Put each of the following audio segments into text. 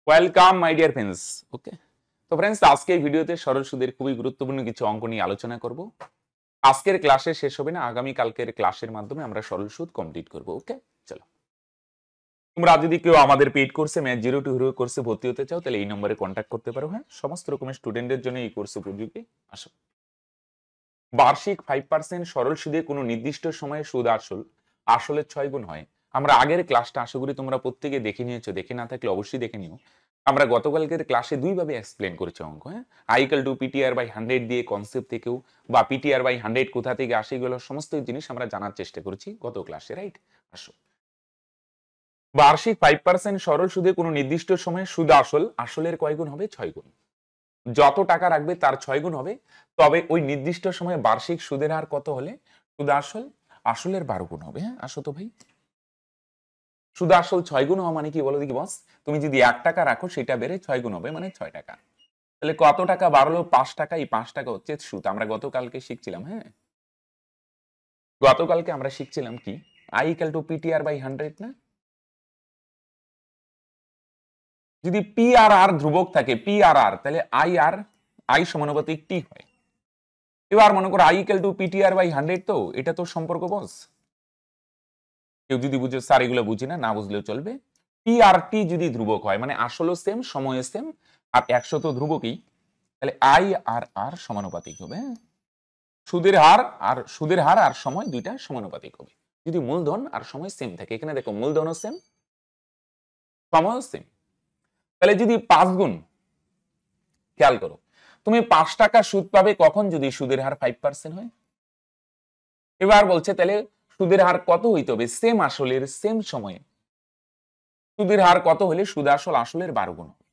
Welcome my dear friends. Okay, তো friends আজকে এই ভিডিওতে সরল সুদের খুবই গুরুত্বপূর্ণ কিছু অঙ্ক নিয়ে আলোচনা করব। আজকের ক্লাসে শেষ হবে না, আগামী কালকের ক্লাসের মাধ্যমে আমরা সরল সুদ কমপ্লিট করব। ওকে, চলো। তোমরা যদি কেউ আমাদের পেইড কোর্সে ম্যাথ জিরো টু হিরো কোর্সে ভর্তি হতে চাও তাহলে এই নম্বরে কন্ট্যাক্ট করতে পারো। হ্যাঁ, সমস্ত রকমের স্টুডেন্টদের জন্য এই কোর্স উপযোগী। আসো, বার্ষিক 5% সরল সুদে কোনো নির্দিষ্ট সময়ে সুদ আসলের 6 গুণ হয়। আমরা আগের ক্লাসটা আশা করি তোমরা প্রত্যেকে দেখে নিয়েছো, দেখে না থাকলে অবশ্যই দেখে নিও। আমরা গতকালকের ক্লাসে দুইভাবে এক্সপ্লেন করেছি অঙ্ক। হ্যাঁ, আইকাল টু পিটিআর বাই 100 দিয়ে কনসেপ্ট থেকেও বা পিটিআর বাই 100 কোথা থেকে আসে, এগুলো সমস্ত জিনিস আমরা জানার চেষ্টা করেছি গত ক্লাসে, রাইট? আসো, বার্ষিক 5% সরল সুদে কোনো নির্দিষ্ট সময়ে সুদ আসলের কয় গুণ হবে? 6 গুণ। যত টাকা রাখবে তার 6 গুণ হবে। তবে ওই নির্দিষ্ট সময়ে বার্ষিক সুদের হার কত হলে সুদ আসলের 12 গুণ হবে। হ্যাঁ, আসো তো ভাই। সুদ আসল 6 গুণ হওয়া মানে কি বলো দেখি বস? তুমি যদি 1 টাকা রাখো সেটা বেড়ে 6 গুণ হবে, মানে 6 টাকা। তাহলে কত টাকা বাড়লো? 5 টাকা। এই 5 টাকা হচ্ছে সুদ। আমরা গতকালকে শিখছিলাম। হ্যাঁ, গতকালকে আমরা শিখছিলাম কি? I equal to PTR by 100 না? যদি পি আর আর ধ্রুবক থাকে, পি আর আর, তাহলে আই সমানুপাতিক টি হয়। এবার মনে করো I equal to PTR by 100, তো এটা তো সম্পর্ক বস। কেউ যদি বুঝে স্যার এগুলো বুঝি না, না বুঝলেও চলবে। পি আর টি যদি ধ্রুবক হয় মানে আসলও সেম, সময় সেম, আর 100 তো ধ্রুবকই, তাহলে আই আর আর সমানুপাতিক হবে। সুদের হার আর সময় দুইটা সমানুপাতিক হবে যদি মূলধন আর সময় সেম থাকে। এখানে দেখো মূলধনও সেম, সময়ও সেম। তাহলে যদি 5 গুণ, খেয়াল করো, তুমি 5 টাকা সুদ পাবে কখন? যদি সুদের হার 5% হয়। এবার বলছে তাহলে সুদের হার কত হইতে হবে? সেম আসলের সেম সময়ে সুদের হার কত হলে সুদ আসলের 12 গুণ হবে।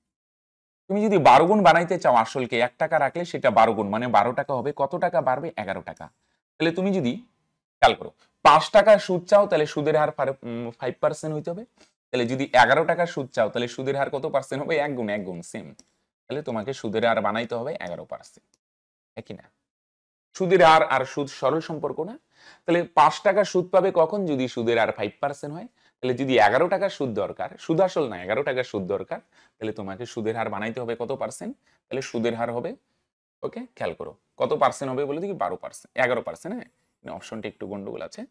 তুমি যদি 12 গুণ বানাইতে চাও আসলকে, 1 টাকা রাখলে সেটা 12 গুণ মানে 12 টাকা হবে। কত টাকা বাড়বে? 11 টাকা। তাহলে তুমি যদি খেয়াল করো 5 টাকা সুদ চাও তাহলে সুদের হার 5% হইতে হবে। তাহলে যদি 11 টাকা সুদ চাও তাহলে সুদের হার কত পার্সেন্ট হবে? 1 গুণ, 1 গুণ সেম। তাহলে তোমাকে সুদের হার বানাইতে হবে 11%। একই না? সুদের হার আর সুদ সরল সম্পর্ক না? তাহলে 5 টাকা সুদ পাবে কখন? যদি সুদের হার 5% হয়। তাহলে যদি 11 টাকা সুদ দরকার, সুদ আসল না, 11 টাকা সুদ দরকার, তাহলে তোমাকে সুদের হার বানাইতে হবে কত পার্সেন্ট? তাহলে সুদের হার হবে, ওকে খেয়াল করো, কত পার্সেন্ট হবে বলে দেখি? 12%, 11%। হ্যাঁ, অপশনটা একটু গন্ডগোল আছে।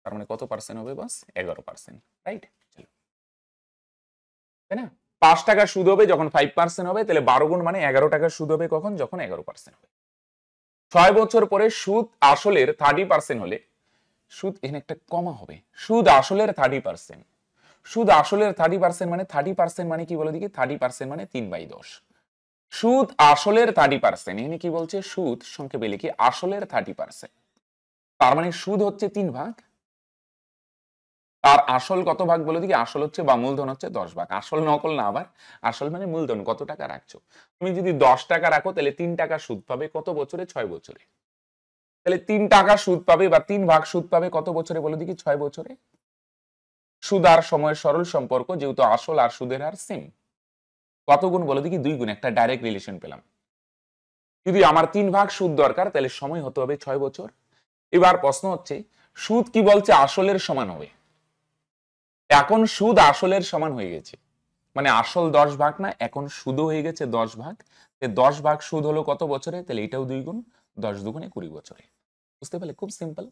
তার মানে কত পার্সেন্ট হবে বস? 11%, রাইট? চলো, তাই না? 5 টাকা সুদ হবে যখন 5% হবে, তাহলে 12 গুণ মানে 11 টাকা সুদ হবে কখন? যখন 11% হবে। 6 বছর পরে সুদ আসলের 30% হলে সুদ, এখানে একটা কমা হবে, সুদ আসলের 30%। সুদ আসলের 30% মানে 30% মানে কি বলে দেখি? 30% মানে 3/10। সুদ আসলের 30%, এখানে কি বলছে? সুদ সংক্ষেপে লিখি আসলের 30%। তার মানে সুদ হচ্ছে 3 ভাগ, আর আসল কত ভাগ বলে দেখি? আসল হচ্ছে বা মূলধন হচ্ছে 10 ভাগ। আসল নকল না আবার, আসল মানে মূলধন, কত টাকা রাখছো। তুমি যদি 10 টাকা রাখো তাহলে 3 টাকা সুদ পাবে কত বছরে? 6 বছরে। তাহলে 3 টাকা সুদ পাবে বা 3 ভাগ সুদ পাবে কত বছরে বলে দেখি? 6 বছরে। সুদ আর সময়ের সরল সম্পর্ক, যেহেতু আসল আর সুদের হার সেম, কত গুণ বলে দেখি? 2 গুণ। একটা ডাইরেক্ট রিলেশন পেলাম। যদি আমার 3 ভাগ সুদ দরকার তাহলে সময় হতে হবে 6 বছর। এবার প্রশ্ন হচ্ছে সুদ কি বলছে? আসলের সমান হবে। এখন সুদ আসলের সমান হয়ে গেছে, মানে আসল 10 ভাগ না, এখন সুদও হয়ে গেছে 10 ভাগ। 10 ভাগ সুদ হলো কত বছরে? তাহলে এটাও 2 গুণ, 10 দুগুণে 20 বছরে। বুঝতে পারলে? খুব সিম্পল।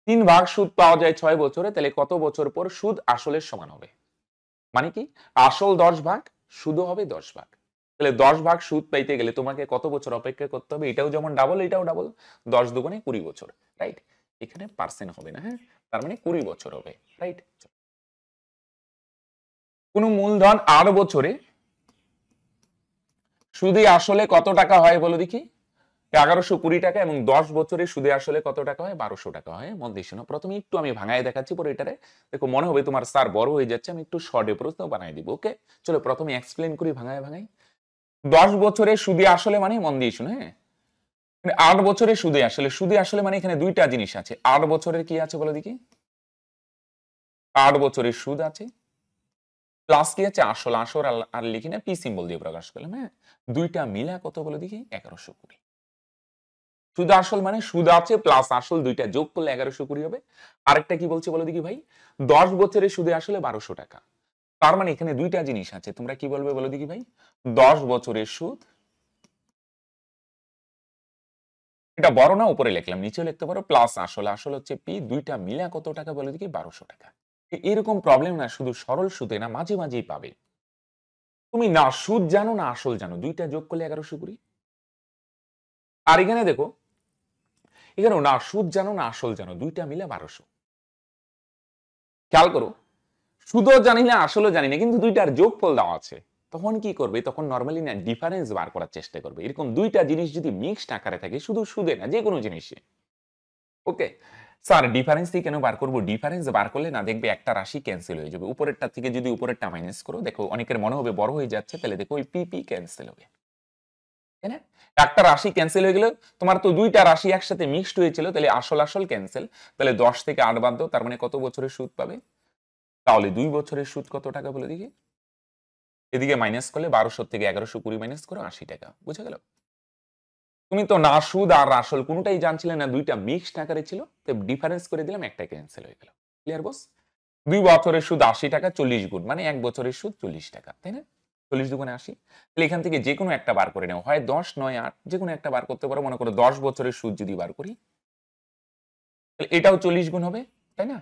3 ভাগ সুদ পাওয়া যায় 6 বছরে, তাহলে কত বছর পর সুদ আসলের সমান হবে? মানে কি? আসল 10 ভাগ, সুদও হবে 10 ভাগ। তাহলে 10 ভাগ সুদ পাইতে গেলে তোমাকে কত বছর অপেক্ষা করতে হবে? এটাও যেমন ডাবল, এটাও ডাবল, 10 দুগুণে 20 বছর, রাইট? এখানে পার্সেন্ট হবে না। হ্যাঁ, তার মানে 20 বছর হবে, রাইট? কোন মূলধন 8 বছরে সুদে আসলে কত টাকা হয় বলো দেখি? 1120 টাকা। এবং 10 বছরে সুদে আসলে কত টাকা হয়? 1200 টাকা হয়। মন দিয়ে শোনো, প্রথমে একটু আমি ভাঙায় দেখাচ্ছি, পরে এটারে দেখো মনে হবে তোমার স্যার বড় হয়ে যাচ্ছে, আমি একটু শর্টে প্রশ্ন বানাই দিব। ওকে, চলো প্রথমে এক্সপ্লেন করি ভাঙায় ভাঙাই। 10 বছরে সুদে আসলে মানে, মন দিয়ে শোনো, হ্যাঁ, 8 বছরে সুদে আসলে, সুদে আসলে মানে এখানে দুইটা জিনিস আছে। 8 বছরের কি আছে বলো দেখি? 8 বছরের সুদ আছে, প্লাস কি আছে? আসল। আসল আর লিখি না, পি সিম্বল দিয়ে প্রকাশ করলাম। হ্যাঁ, দুইটা মিলা কত বলে দেখি? 1120। সুদ আসল মানে সুদ আছে প্লাস আসল, দুইটা যোগ করলে 1120 হবে। আরেকটা কি বলছে বলে দেখি ভাই? 10 বছরে সুদে আসলে 1200 টাকা। তার মানে এখানে দুইটা জিনিস আছে, তোমরা কি বলবে বলো দেখি ভাই? 10 বছরের সুদ, এটা বড় না উপরে লিখলাম, নিচে লিখতে পারো প্লাস আসল, আসল হচ্ছে পি, দুইটা মিলা কত টাকা বলে দেখি? 1200 টাকা। এরকম প্রবলেম না শুধু সরল সুদে না, মাঝে মাঝেই পাবে। তুমি না সুদ জানো না আসল জানো, দুইটা যোগ করলে 1120। আর এখানে দেখো, এখানেও না সুদ জানো না আসল জানো, দুইটা মিলে 1200। খেয়াল করো, সুদও জানি না আসলও জানি না, কিন্তু দুইটার যোগফল দেওয়া আছে। তখন কি করবে? তখন নরমালি না ডিফারেন্স বার করার চেষ্টা করবে। এরকম দুইটা জিনিস যদি মিক্সড আকারে থাকে, শুধু সুদে না, যে কোনো জিনিসে, ওকে স্যার ডিফারেন্স দিয়ে কেন বার করবো? ডিফারেন্স বার করলে না দেখবে একটা রাশি ক্যান্সেল হয়ে যাবে। উপরেরটা থেকে যদি উপরেরটা মাইনাস করো, দেখো অনেকের মনে হবে বড় হয়ে যাচ্ছে, তাহলে দেখো ওই পি পি ক্যান্সেল হবে, তাই না? একটা রাশি ক্যান্সেল হয়ে গেল, তোমার তো দুইটা রাশি একসাথে মিক্সড হয়েছিল, তাহলে আসল আসল ক্যান্সেল, তাহলে 10 থেকে 8 বাদ দাও, তার মানে কত বছরের সুদ পাবে? তাহলে 2 বছরের সুদ কত টাকা বলে দেখি? এদিকে মাইনাস করলে 1200 থেকে 1120 মাইনাস করো 80 টাকা, বুঝা গেল? তুমি তো না সুদ আর আসল কোনটাই জানছিলে না, দুইটা মিক্সড আকারে ছিল, তো ডিফারেন্স করে দিলাম, একটা ক্যান্সেল হয়ে গেল। ক্লিয়ার বস? 2 বছরের সুদ 80 টাকা, 40 গুণ মানে 1 বছরের সুদ 40 টাকা, তাই না? 40 দুগুণে 80। তাহলে এখান থেকে যে কোনো একটা বার করে নাও, হয় 10 নয় 8, যে কোনো একটা বার করতে পারো। মনে করো 10 বছরের সুদ যদি বার করি, তাহলে এটাও 40 গুণ হবে, তাই না?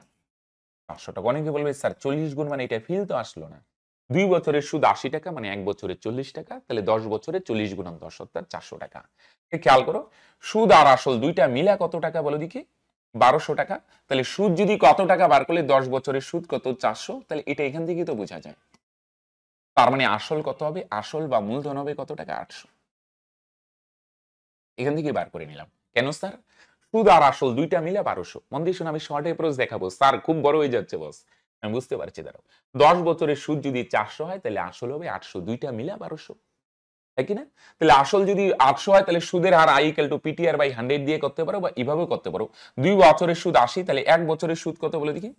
500 টাকা। অনেকে বলবে স্যার 40 গুণ মানে এটা ফিল তো আসলো না। 2 বছরের সুদ 80 টাকা মানে 1 বছরে 40 টাকা, তাহলে 10 বছরে 40 গুণন 10 অর্থাৎ 400 টাকা। খেয়াল করো, সুদ আর আসল দুইটা মিলা কত টাকা বলো দেখি? 1200 টাকা। তাহলে সুদ যদি কত টাকা বার করলে 10 বছরের সুদ কত? 400। তাহলে এটা এখান থেকেই তো বোঝা যায়। তার মানে আসল কত হবে? আসল বা মূলধন হবে কত টাকা? 800। এখান থেকে বার করে নিলাম। কেন স্যার? সুদ আর আসল দুইটা মিলে 1200। মন দিয়ে শুনে, আমি শর্ট অ্যাপ্রোচ দেখাবো। স্যার খুব বড় হয়ে যাচ্ছে বস। আমি বুঝতে পারছি, দাঁড়াও। 10 বছরের সুদ যদি 400 হয়, তাহলে আসল হবে 800, দুইটা মিলে 1200, তাই কি না? তাহলে আসল যদি 800 হয়, তাহলে সুদের হার I = PTR/100 দিয়ে করতে পারো, বা এভাবেও করতে পারো। 2 বছরের সুদ 80, তাহলে 1 বছরের সুদ কত বলে দেখি?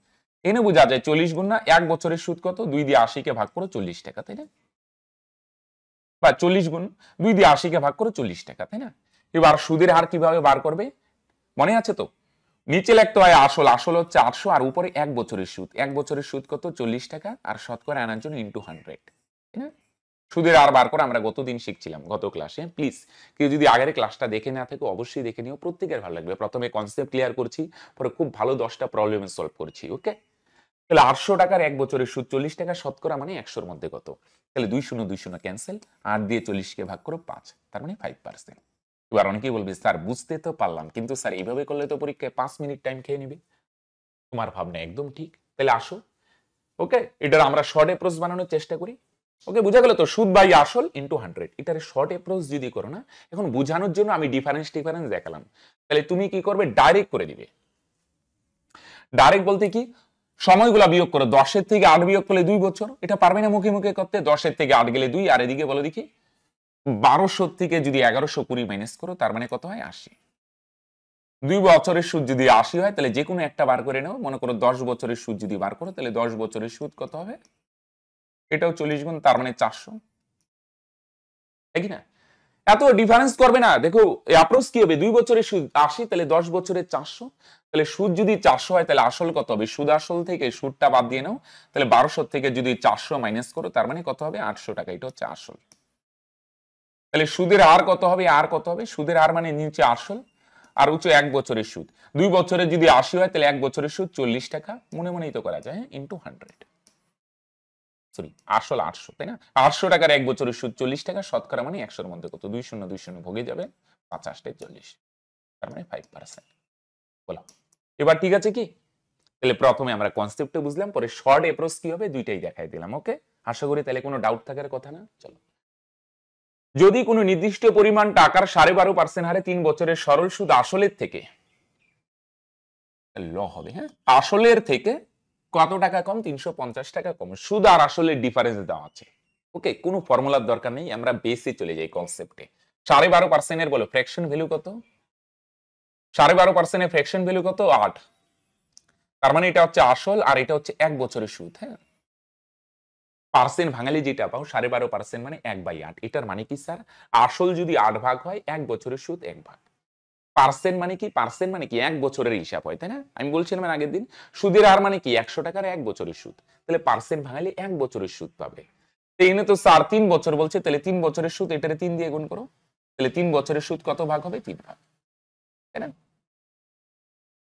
এনে বোঝা যায় 40 গুণ না, 1 বছরের সুদ কত? 2 দিয়ে 80 কে ভাগ করো 40 টাকা, তাই না? বা 40 গুণ 2 দিয়ে 80 কে ভাগ করো 40 টাকা, তাই না? এবার সুদের হার কিভাবে বার করবে? মনে আছে তো? নিচে লিখতে হয় আসল, আসল হচ্ছে 800, আর উপরে 1 বছরের সুদ। 1 বছরের সুদ কত? 40 টাকা, আর শতকরা আনার জন্য ইনটু 100, তাই না? সুদের হার বার করে আমরা গতদিন শিখছিলাম, গত ক্লাসে। প্লিজ কেউ যদি আগের ক্লাসটা দেখে না থাকে, অবশ্যই দেখে নিও, প্রত্যেকের ভালো লাগবে। প্রথমে কনসেপ্ট ক্লিয়ার করছি, পরে খুব ভালো 10টা প্রবলেম সলভ করছি, ওকে? তাহলে 800 টাকার 1 বছরের সুদ 40 টাকা, শতকরা মানে 100-র মধ্যে কত? তাহলে 2 শূন্য 2 শূন্য ক্যান্সেল, 8 দিয়ে 40 কে ভাগ করো 5, তার মানে 5%। এবার অনেকেই বলবে স্যার বুঝতে তো পারলাম, কিন্তু স্যার এইভাবে করলে তো পরীক্ষায় 5 মিনিট টাইম খেয়ে নিবে। তোমার ভাবনা একদম ঠিক। তাহলে আসো, ওকে, এটার আমরা শর্ট অ্যাপ্রোচ বানানোর চেষ্টা করি। ওকে, বুঝা গেল তো? সুদ বাই আসল ইনটু 100, এটার শর্ট অ্যাপ্রোচ যদি করো না, এখন বোঝানোর জন্য আমি ডিফারেন্স দেখালাম। তাহলে তুমি কি করবে? ডাইরেক্ট করে দিবে। ডাইরেক্ট বলতে কি? সময়গুলা বিয়োগ করো। 10-এর থেকে 8 বিয়োগ করলে 2 বছর। এটা পারবে না মুখে মুখে করতে? 10-এর থেকে 8 গেলে 2, আর এদিকে বলো দেখি 1200 থেকে যদি 1120 মাইনাস করো, তার মানে কত হয়? 80। 2 বছরের সুদ যদি 80 হয়, তাহলে যে কোনো একটা বার করে নাও। মনে করো 10 বছরের সুদ যদি বার করো, তাহলে 10 বছরের সুদ কত হবে? এটাও 40 গুণ, তার মানে 400, তাই কি না? এত ডিফারেন্স করবে না। দেখো অ্যাপ্রোচ কি হবে? 2 বছরের সুদ 80, তাহলে 10 বছরের 400। তাহলে সুদ যদি 400 হয়, তাহলে আসল কত হবে? সুদ আসল থেকে সুদটা বাদ দিয়ে নাও, তাহলে 1200 থেকে যদি 400 মাইনাস করো, তার মানে কত হবে? 800 টাকা। এটা হচ্ছে আসল। তাহলে সুদের হার কত হবে? আর কত হবে? সুদের হার মানে নিচে আসল, আর উচ্চ 1 বছরের সুদ। 2 বছরে যদি 80 হয়, তাহলে 1 বছরের সুদ 40 টাকা। মনে মনেই তো করা যায়, ইনটু 100। সরি, আসল 800, তাই না? 800 টাকার 1 বছরের সুদ 40 টাকা, শতকরা মানে 100-র মধ্যে কত? 2 শূন্য 2 শূন্য ভোগে যাবে, 50 40, তার মানে 5%। বলো এবার ঠিক আছে কি? তাহলে প্রথমে আমরা কনসেপ্টে বুঝলাম, পরে শর্ট অ্যাপ্রোচ কি হবে দুইটাই দেখাই দিলাম, ওকে? আশা করি তাহলে কোনো ডাউট থাকার কথা না। চলো, যদি কোনো নির্দিষ্ট পরিমাণ টাকার 12.5% হারে 3 বছরের সরল সুদ আসলের থেকে ল হবে, হ্যাঁ, আসলের থেকে কত টাকা কম? 350 টাকা কম। সুদ আর আসলের ডিফারেন্স দেওয়া আছে, ওকে? কোনো ফর্মুলার দরকার নেই, আমরা বেসে চলে যাই কনসেপ্টে। 12.5% এর বলো ফ্র্যাকশন ভ্যালু কত? 12.5% এর ফ্র্যাকশন ভ্যালু কত? 8। তার মানে এটা হচ্ছে আসল, আর এটা হচ্ছে 1 বছরের সুদ, হ্যাঁ? পার্সেন্ট ভাঙালে যেটা পাও 12.5% মানে 1/8। এটার মানে কি স্যার? আসল যদি 8 ভাগ হয়, 1 বছরের সুদ 1 ভাগ। পার্সেন্ট মানে কি? পার্সেন্ট মানে কি? 1 বছরের হিসাব হয়, তাই না? আমি বলছিলাম এর আগের দিন সুদের হার মানে কি? 100 টাকার 1 বছরের সুদ। তাহলে পার্সেন্ট ভাঙালে 1 বছরের সুদ পাবে। এখানে তো স্যার 3 বছর বলছে, তাহলে 3 বছরের সুদ এটারে 3 দিয়ে গুণ করো। তাহলে 3 বছরের সুদ কত ভাগ হবে? 3 ভাগ, তাই না?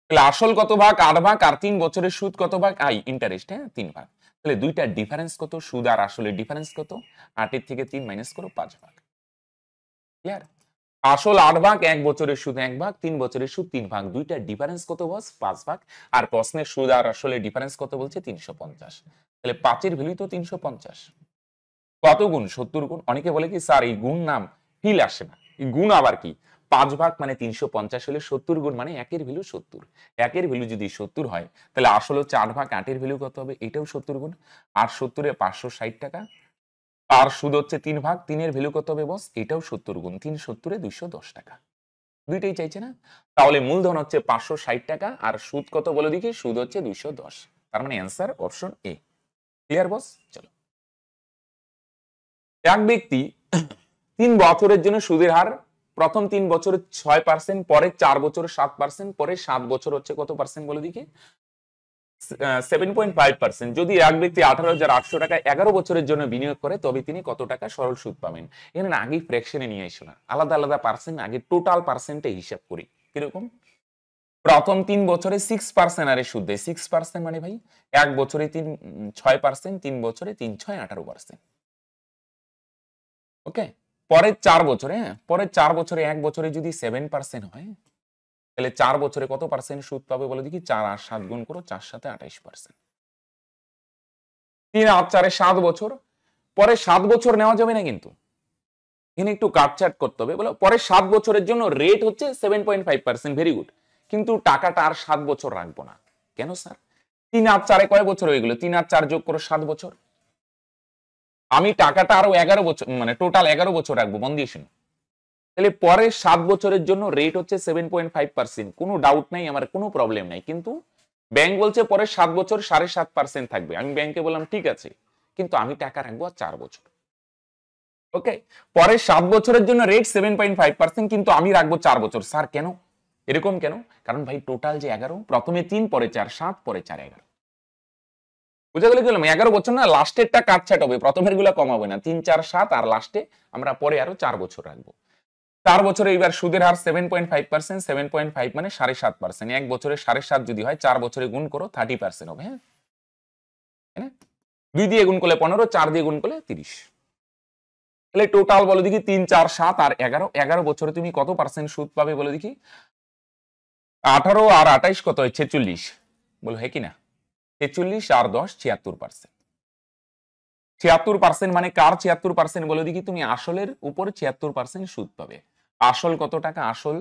তাহলে আসল কত ভাগ? 8 ভাগ। আর 3 বছরের সুদ কত ভাগ? ইন্টারেস্ট, হ্যাঁ 3 ভাগ। তাহলে দুইটার ডিফারেন্স কত? সুদ আর আসলের ডিফারেন্স কত? 8 এর থেকে 3 মাইনাস করো, 5 ভাগ। ক্লিয়ার? আসল 8 ভাগ, 1 বছরের সুদ 1 ভাগ, 3 বছরের সুদ 3 ভাগ। দুইটার ডিফারেন্স কত বস? 5 ভাগ। আর প্রশ্নের সুদ আর আসলের ডিফারেন্স কত বলছে? 350। তাহলে 5 এর ভ্যালু তো 350। কত গুণ? 70 গুণ। অনেকে বলে কি স্যার এই গুণ নাম ফিল আসে না, এই গুণ আবার কি? 5 ভাগ মানে 350 হলে 70 গুণ মানে 1 এর ভ্যালু 70। 1 এর ভ্যালু যদি 70 হয় তাহলে আসল হচ্ছে 8 ভাগ, 8 এর ভ্যালু কত হবে? এটাও 70 গুণ। 8 70 এ 560 টাকা। আর সুদ হচ্ছে 3 ভাগ, 3 এর ভ্যালু কত হবে বস? এটাও 70 গুণ। 3 70 এ 210 টাকা। দুইটাই চাইছে না? তাহলে মূলধন হচ্ছে 560 টাকা আর সুদ কত বলে দেখি? সুদ হচ্ছে 210। তার মানে অ্যান্সার অপশন এ। ক্লিয়ার বস? চলো। এক ব্যক্তি 3 বছরের জন্য সুদের হার প্রথম 3 বছরে 6%, পরে 4 বছরে 7%, পরে 7 বছর হচ্ছে কত পার্সেন্ট বলে দেখি? 7.5%। যদি এক ব্যক্তি 18,800 টাকা 11 বছরের জন্য বিনিয়োগ করে তবে তিনি কত টাকা সরল সুদ পাবেন? এখানে আগেই ফ্র্যাকশনে নিয়ে এসো না, আলাদা আলাদা পার্সেন্ট, আগে টোটাল পার্সেন্টে হিসাব করি। কিরকম? প্রথম 3 বছরে 6% আরে সুদ দেয়। 6% মানে ভাই 1 বছরে 6%, 3 বছরে 3 6 18%। ওকে? পরে 4 বছরে, হ্যাঁ পরে 4 বছরে 1 বছরে যদি 7% হয় তাহলে 4 বছরে কত পার্সেন্ট সুদ পাবে বলে দেখি? 4 আর 7 গুণ করো, 4 7 28%। 3 আর 4 7 বছর। পরে 7 বছর নেওয়া যাবে না কিন্তু। এখানে একটু কাটছাট করতে হবে। বলো পরে 7 বছরের জন্য রেট হচ্ছে 7.5%, ভেরি গুড। কিন্তু টাকাটা আর 7 বছর রাখবো না। কেন স্যার? 3 আর 4 কয় বছর হয়ে গেল? 3 আর 4 যোগ করো, 7 বছর। আমি টাকাটা আরো 11 বছর মানে টোটাল 11 বছর রাখবো, মন দিয়ে শুনো। তাহলে পরে 7 বছরের জন্য রেট হচ্ছে 7.5%। কোনো ডাউট নাই, আমার কোনো প্রবলেম নাই। কিন্তু ব্যাংক বলছে পরে 7 বছর 7.5% থাকবে। আমি ব্যাংকে বললাম ঠিক আছে, কিন্তু আমি টাকা রাখবো 4 বছর। ওকে? পরে 7 বছরের জন্য রেট 7.5%, কিন্তু আমি রাখবো 4 বছর। স্যার কেন? এরকম কেন? কারণ ভাই টোটাল যে 11, প্রথমে 3, পরে 4, 7, পরে 4, 11। বুঝা গেল কি? 11 বছর না, লাস্টেরটা কাটছাট হবে, প্রথমের গুলা কমাবে না। 3 4 7 আর লাস্টে আমরা পরে আরো 4 বছর রাখবো। 4 বছরে এবার সুদের হার 7.5%, 7.5 মানে 7.5%। 1 বছরে 7.5 যদি হয় 4 বছরে গুণ করো 30% হবে, হ্যাঁ? 2 দিয়ে গুণ করলে 15, 4 দিয়ে গুণ করলে 30। তাহলে টোটাল বলো দেখি 3 4 7 আর 11, 11 বছরে তুমি কত পার্সেন্ট সুদ পাবে বলো দেখি? 18 আর 28 কত হয়? 46। বলো হ্যাঁ কি না? 46 আর 10 76%। 76% মানে কার 76% বলো দেখি? তুমি আসলের উপর 76% সুদ পাবে। আসল কত টাকা? আসল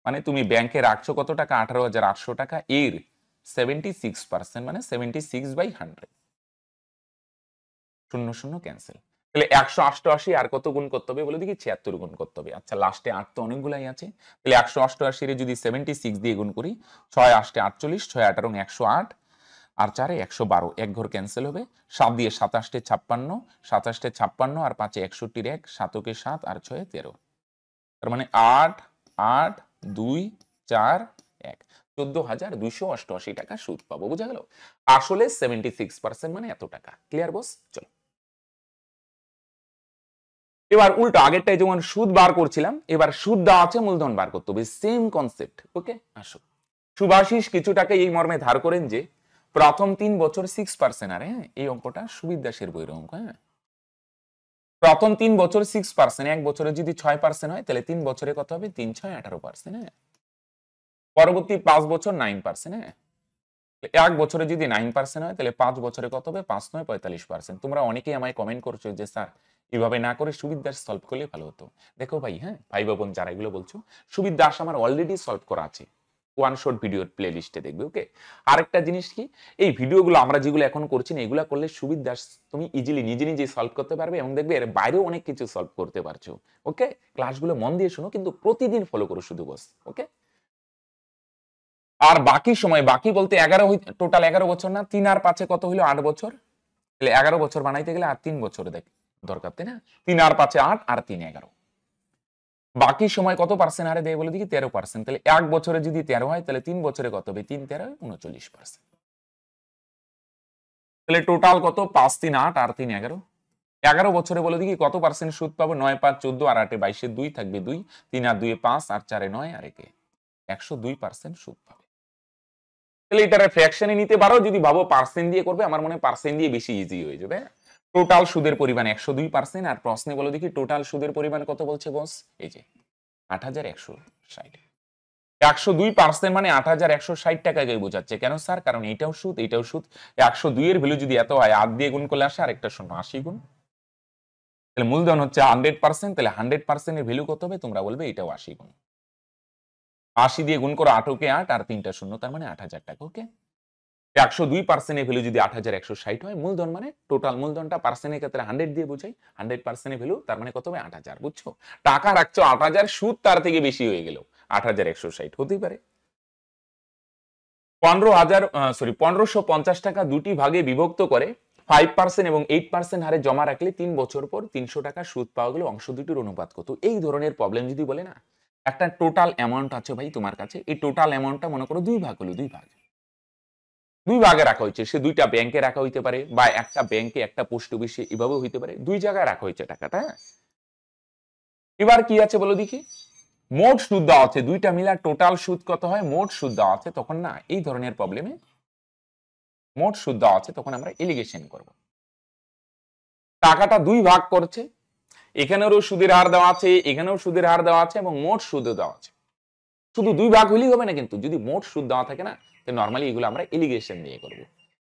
মানে তুমি ব্যাংকে রাখছো কত টাকা? 18,800 টাকা। এর 76% মানে 76/100। 0 0 ক্যান্সেল। তাহলে 188 আর কত গুণ করতে হবে বলে দেখি? 76 গুণ করতে হবে। আচ্ছা লাস্টে 8 তো অনেকগুলাই আছে। তাহলে 188 এর যদি 76 দিয়ে গুণ করি, 6 8 48, 6 8 108 আর 4 112, এক ঘর ক্যান্সেল হবে। 7 দিয়ে 27 56, 27 56 আর 5 61 1, 7 কে 7 আর 6 13। তার মানে 8 8 2 4 1, 14,288 টাকা সুদ পাবো। বুঝা গেল? আসলে 76% মানে এত টাকা। ক্লিয়ার বস? চলো এবার উল্টো, আগেরটাই যেমন সুদ বার করছিলাম, এবার সুদ দেওয়া আছে, মূলধন বার করতে হবে। Same concept. ওকে? আসো। সুভাষিস কিছু টাকা এই মর্মে ধার করেন যে প্রথম 3 বছর 6%। আরে হ্যাঁ, এই অঙ্কটা সুবিদ দাসের বইয়ের অঙ্ক। হ্যাঁ, প্রথম 3 বছর 6%, এক বছরে যদি 6% হয় তাহলে 3 বছরে কত হবে? 3 6 18%। হ্যাঁ, পরবর্তী 5 বছর 9%। হ্যাঁ, এক বছরে যদি 9% হয় তাহলে 5 বছরে কত হবে? 5 9 45%। তোমরা অনেকেই আমায় কমেন্ট করছো যে স্যার এভাবে না করে সুবিদ দাস সলভ করলে ভালো হতো। দেখো ভাই, হ্যাঁ ভাই বোন যারা এগুলো বলছো, সুবিদ দাস আমার অলরেডি সলভ করা আছে, ওয়ান শট ভিডিওর প্লে লিস্টে দেখবে। ওকে? আরেকটা জিনিস কি, এই ভিডিওগুলো আমরা যেগুলো এখন করছি না, এগুলো করলে সুবিদ দাস তুমি ইজিলি নিজে নিজে সলভ করতে পারবে এবং দেখবে এর বাইরেও অনেক কিছু সলভ করতে পারছো। ওকে? ক্লাসগুলো মন দিয়ে শোনো, কিন্তু প্রতিদিন ফলো করো শুধু বস। ওকে? আর বাকি সময়, বাকি বলতে 11, টোটাল 11 বছর না? 3 আর 5 কত হইলো? 8 বছর। তাহলে 11 বছর বানাইতে গেলে আর 3 বছর দরকার, তাই না? 3 আর 5 8 আর 3 11। বাকি সময় কত পার্সেন্ট হারে দেয় বলে দেখি 13%। তাহলে 1 বছরে যদি 13 হয় তাহলে 3 বছরে কত হবে? 3 13 39%। তাহলে টোটাল কত? 5 3 8 আর 3 11। 11 বছরে বলে দেখি কত পার্সেন্ট সুদ পাবো? 9 5 14 আর 8 22 2 থাকবে 2, 3 আর 2 5 আর 4 9 আর 1 102% সুদ পাবে। তাহলে এটারে ফ্র্যাকশনে নিতে পারো, যদি ভাবো পার্সেন্ট দিয়ে করবে, আমার মনে হয় পার্সেন্ট দিয়ে বেশি ইজি হয়ে যাবে। টোটাল সুদের পরিমাণ 102%। আর প্রশ্নে বলে দেখি টোটাল সুদের পরিমাণ কত বলছে বস? এই যে 8160। 102% মানে 8160 টাকাকে বোঝাচ্ছে। কেন স্যার? কারণ এইটাও সুদ, এইটাও সুদ। 102 এর ভ্যালু যদি এত হয়, 8 দিয়ে গুণ করলে আসে আরেকটা শূন্য, 80 গুণ। তাহলে মূলধন হচ্ছে 100%, তাহলে 100% এর ভ্যালু কত হবে? তোমরা বলবে এটাও 80 গুণ। 80 দিয়ে গুণ করো 8 কে 8 আর 3টা শূন্য, তার মানে 8000 টাকা। ওকে, 102% এর ভ্যালু যদি 8160 হয়, মূলধন মানে টোটাল মূলধনটা পার্সেন্টের ক্ষেত্রে 100 দিয়ে বোঝাই। 100% এর ভ্যালু তার মানে কত হবে? 8000। বুঝছো? টাকা রাখছো 8000, সুদ তার থেকে বেশি হয়ে গেল 8160 হতেই পারে। 1550 টাকা দুটি ভাগে বিভক্ত করে 5% এবং 8% হারে জমা রাখলে 3 বছর পর 300 টাকা সুদ পাওয়া গেল, অংশ দুটির অনুপাত কত? এই ধরনের প্রবলেম যদি বলে না, একটা টোটাল অ্যামাউন্ট আছে ভাই তোমার কাছে, এই টোটাল অ্যামাউন্টটা মনে করো দুই ভাগ হলো, দুই ভাগে রাখা হয়েছে। সে দুইটা ব্যাংকে রাখা হইতে পারে, বা একটা ব্যাংকে একটা পোস্ট অফিসে, এভাবেও হইতে পারে। দুই জায়গায় রাখা হয়েছে টাকাটা। এবার কি আছে বলো দেখি? মোট সুদ দেওয়া আছে, দুইটা মিলা টোটাল সুদ কত হয়? মোট সুদ দেওয়া আছে, তখন না এই ধরনের প্রবলেমে মোট সুদ দেওয়া আছে, তখন আমরা এলিগেশন করব। টাকাটা দুই ভাগ করছে, এখানেও সুদের হার দেওয়া আছে, এখানেও সুদের হার দেওয়া আছে, এবং মোট সুদও দেওয়া আছে। শুধু দুই ভাগ হইলেই হবে না, কিন্তু যদি মোট সুদ দেওয়া থাকে না, তো নরমালি এগুলো আমরা এলিগেশন দিয়ে করব।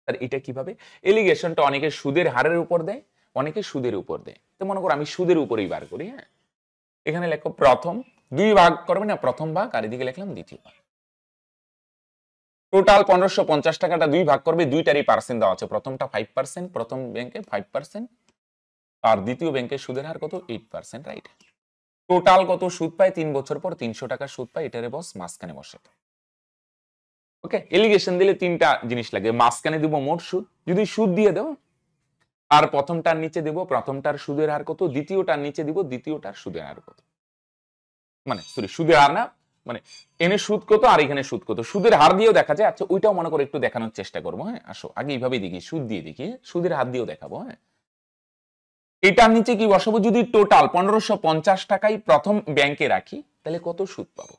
আর এটা কিভাবে? এলিগেশনটা অনেকে সুদের হারের উপর দেয়, অনেকে সুদের উপর দেয়। তো মনে করো আমি সুদের উপরেই বার করি। হ্যাঁ, এখানে লেখো প্রথম, দুই ভাগ করবে না, প্রথম ভাগ, আর এদিকে লিখলাম দ্বিতীয় ভাগ। টোটাল 1550 টাকাটা দুই ভাগ করবে, দুইটারই পার্সেন্ট দেওয়া আছে। প্রথমটা 5%, প্রথম ব্যাংকে 5%, আর দ্বিতীয় ব্যাংকের সুদের হার কত? 8%। রাইট। টোটাল কত সুদ পায়? 3 বছর পর 300 টাকা সুদ পায়। এটারে বস মাঝখানে বসে। ওকে, এলিগেশন দিলে তিনটা জিনিস লাগে। মাঝখানে দিব মোট সুদ, যদি সুদ দিয়ে দাও, আর প্রথমটার নিচে দেব প্রথমটার সুদের হার কত, দ্বিতীয়টার নিচে দিব দ্বিতীয়টার সুদের হার কত। মানে সরি, সুদের হার না, মানে এনে সুদ কত আর এখানে সুদ কত। সুদের হার দিয়েও দেখা যায়। আচ্ছা, ওইটাও মনে করে একটু দেখানোর চেষ্টা করবো। হ্যাঁ, আসো আগে এইভাবেই দেখি, সুদ দিয়ে দেখি, সুদের হার দিয়েও দেখাবো। হ্যাঁ, এটার নিচে কি বসাবো? যদি টোটাল 1550 টাকাই প্রথম ব্যাংকে রাখি, তাহলে কত সুদ পাবো?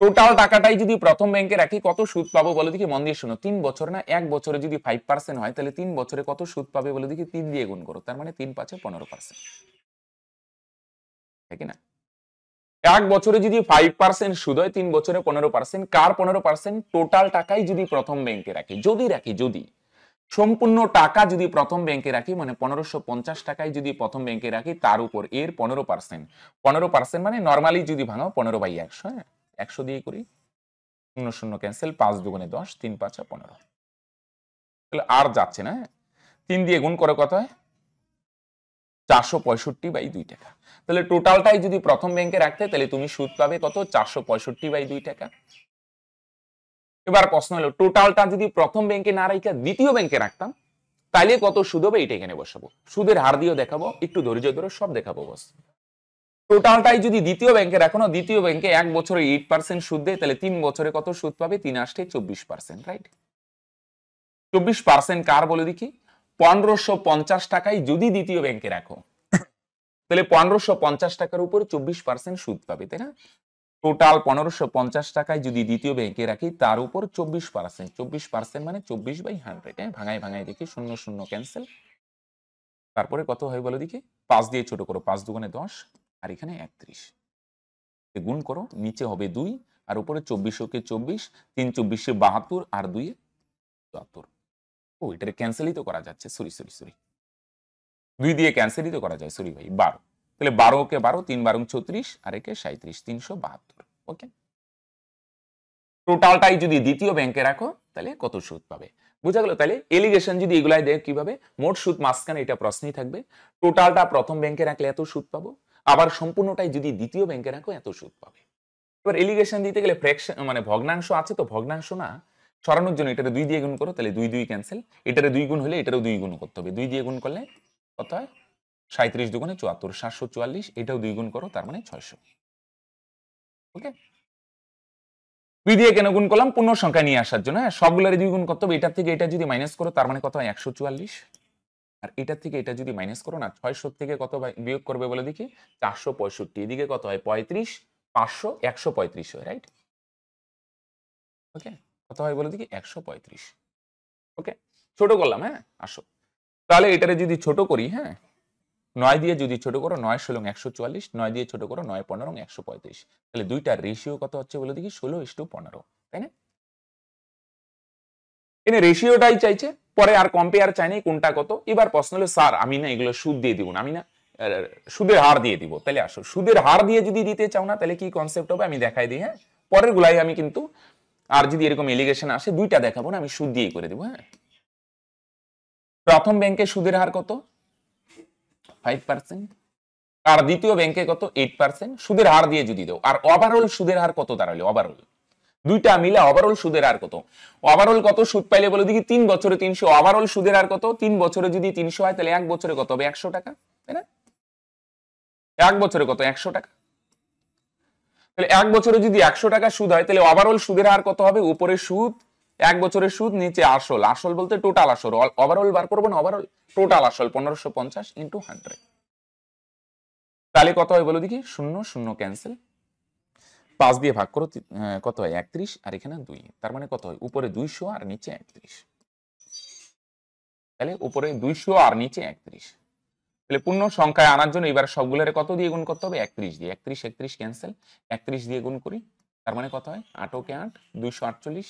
টোটাল টাকাটাই যদি প্রথম ব্যাংকে রাখি, কত সুদ পাবো বলে দেখি? মন দিয়ে শোনো। 3 বছর না, 1 বছরে যদি 5% হয়, তাহলে 3 বছরে কত সুদ পাবে বলে দেখি? 3 দিয়ে গুণ করো, তার মানে 3 5 15%। ঠিক না? 1 বছরে যদি 5% সুদ হয়, 3 বছরে 15%। কার 15%? টোটাল টাকাই যদি প্রথম ব্যাংকে রাখি, যদি সম্পূর্ণ টাকা যদি প্রথম ব্যাংকে রাখি, মানে 1550 টাকায় যদি প্রথম ব্যাংকে রাখি, তার উপর এর 15%। 15% মানে নরমালি যদি ভাঙো 15/100। হ্যাঁ, 100 দিয়ে করি, 0 0 ক্যান্সেল, 5 দুগুণে 10, 3 5 15। তাহলে আর যাচ্ছে না। 3 দিয়ে গুণ করে কত হয়? 465/2 টাকা। তাহলে টোটালটাই যদি প্রথম ব্যাংকে রাখতে, তাহলে তুমি সুদ পাবে কত? 465/2 টাকা। এবার প্রশ্ন হলো, টোটালটা যদি প্রথম ব্যাংকে না রাখা দ্বিতীয় ব্যাংকে রাখতাম, তাইলে কত সুদ হবে? এটা এখানে বসাবো। সুদের হার দিয়েও দেখাবো, একটু ধৈর্য ধরে সব দেখাবো বস। টোটালটাই যদি দ্বিতীয় ব্যাংকে রাখো না, দ্বিতীয় ব্যাংকে 1 বছরে 8% সুদ দেয়, তাহলে 3 বছরে কত সুদ পাবে? 3 8 24%। রাইট। 24% কার বলে দেখি? 1550 টাকায় যদি দ্বিতীয় ব্যাংকে রাখো, তাহলে 1550 টাকার উপর 24% সুদ পাবে, তাই না? টোটাল 1550 টাকায় যদি দ্বিতীয় ব্যাংকে রাখি, তার উপর 24%। 24% মানে 24/100। হ্যাঁ, ভাঙায় ভাঙায় দেখি, 0 0 ক্যান্সেল, তারপরে কত হয় বলো দেখি? 5 দিয়ে ছোট করো, 5 দুগুণে 10, আর এখানে 31। গুণ করো, নিচে হবে 2, আর উপরে 24 কে 24, 3 24 72, আর 2 74। ও, এটারে ক্যান্সেলই তো করা যাচ্ছে। সরি 2 দিয়ে ক্যান্সেলই তো করা যায়। সরি ভাই, 12। তাহলে 12 কে 12, 3 12 36, আর একে 37, 372। ওকে, টোটালটাই যদি দ্বিতীয় ব্যাংকে রাখো, তাহলে কত সুদ পাবে? বুঝা গেল? তাহলে এলিগেশন যদি এগুলাই দেয়, কিভাবে? মোট সুদ মাঝখানে এটা প্রশ্নই থাকবে। টোটালটা প্রথম ব্যাংকে রাখলে এত সুদ পাবো, আবার সম্পূর্ণটাই যদি দ্বিতীয় ব্যাংকে রাখো, এত সুদ পাবে। এবার এলিগেশন দিতে গেলে ফ্র্যাকশন মানে ভগ্নাংশ আছে, তো ভগ্নাংশ না সরানোর জন্য এটারে 2 দিয়ে গুণ করো, তাহলে 2 2 ক্যান্সেল, এটারে 2 গুণ হলে এটারও 2 গুণ করতে হবে। 2 দিয়ে গুণ করলে কত হয়? 37 দুগুণে 74, 744, এটাও 2 গুণ করো, তার মানে 600। ওকে, পি দিয়ে কেন গুণ করলাম? পূর্ণ সংখ্যা নিয়ে আসার জন্য। হ্যাঁ, সবগুলোর 2 গুণ করতে হবে। এটার থেকে এটা যদি মাইনাস করো, তার মানে কত হয়? 144। আর এটার থেকে এটা যদি মাইনাস করো না, 600 থেকে কত বিয়োগ করবে বলে দেখি? 465। এদিকে কত হয়? 35, 500, 135 হয়, রাইট? ওকে, কত হয় বলে দেখি? 135। ওকে, ছোট করলাম। হ্যাঁ, আসো তাহলে এটারে যদি ছোট করি, হ্যাঁ, 9 দিয়ে যদি ছোট করো, 9 16 144, 9 দিয়ে ছোট করো, 9 15 135। তাহলে দুইটার রেশিও কত হচ্ছে বলে দেখি? 16:15, তাই না? এনে রেশিওটাই চাইছে, পরে আর কম্পেয়ার চাই নাই কোনটা কত। এবার প্রশ্ন হলো, স্যার আমি না এগুলো সুদ দিয়ে দিব না, আমি না সুদের হার দিয়ে দিব। তাহলে আসো, সুদের হার দিয়ে যদি দিতে চাও না, তাহলে কি কনসেপ্ট হবে আমি দেখাই দিই। হ্যাঁ, পরের গুলাই আমি কিন্তু, আর যদি এরকম এলিগেশন আসে, দুইটা দেখাবো না, আমি সুদ দিয়ে করে দেবো। হ্যাঁ, প্রথম ব্যাংকে সুদের হার কত? 5%। আর দ্বিতীয় ব্যাংকে কত? 8%। সুদের হার দিয়ে যদি দাও, আর ওভারঅল সুদের হার কত দাঁড়ালে? ওভারঅল দুইটা মিলে ওভারঅল সুদের হার কত? ওভারঅল কত সুদ পাইলে বলে দেখি? 3 বছরে 300। ওভারঅল সুদের হার কত? 3 বছরে যদি 300 হয়, তাহলে 1 বছরে কত হবে? 100 টাকা, তাই না? 1 বছরে কত? 100 টাকা। তাহলে 1 বছরে যদি 100 টাকা সুদ হয়, তাহলে ওভারঅল সুদের হার কত হবে? উপরে সুদ, 1 বছরের সুদ, নিচে আসল। আসল বলতে টোটাল আসল। ওভারঅল বার করবো না? ওভারঅল টোটাল আসল 1550 ইন্টু 100। তাহলে কত হয় বলো দেখি? 0 0 ক্যান্সেল, 5 দিয়ে ভাগ করো, কত হয়? 31, আর এখানে 2। তার মানে কত হয়? উপরে 200 আর নিচে 31। তাহলে উপরে 200 আর নিচে 31। তাহলে পূর্ণ সংখ্যায় আনার জন্য এবার সবগুলোর কত দিয়ে গুণ করতে হবে? 31 দিয়ে। 31 31 ক্যান্সেল, 31 দিয়ে গুণ করি, তার মানে কত হয়? 8 কে 8, 248।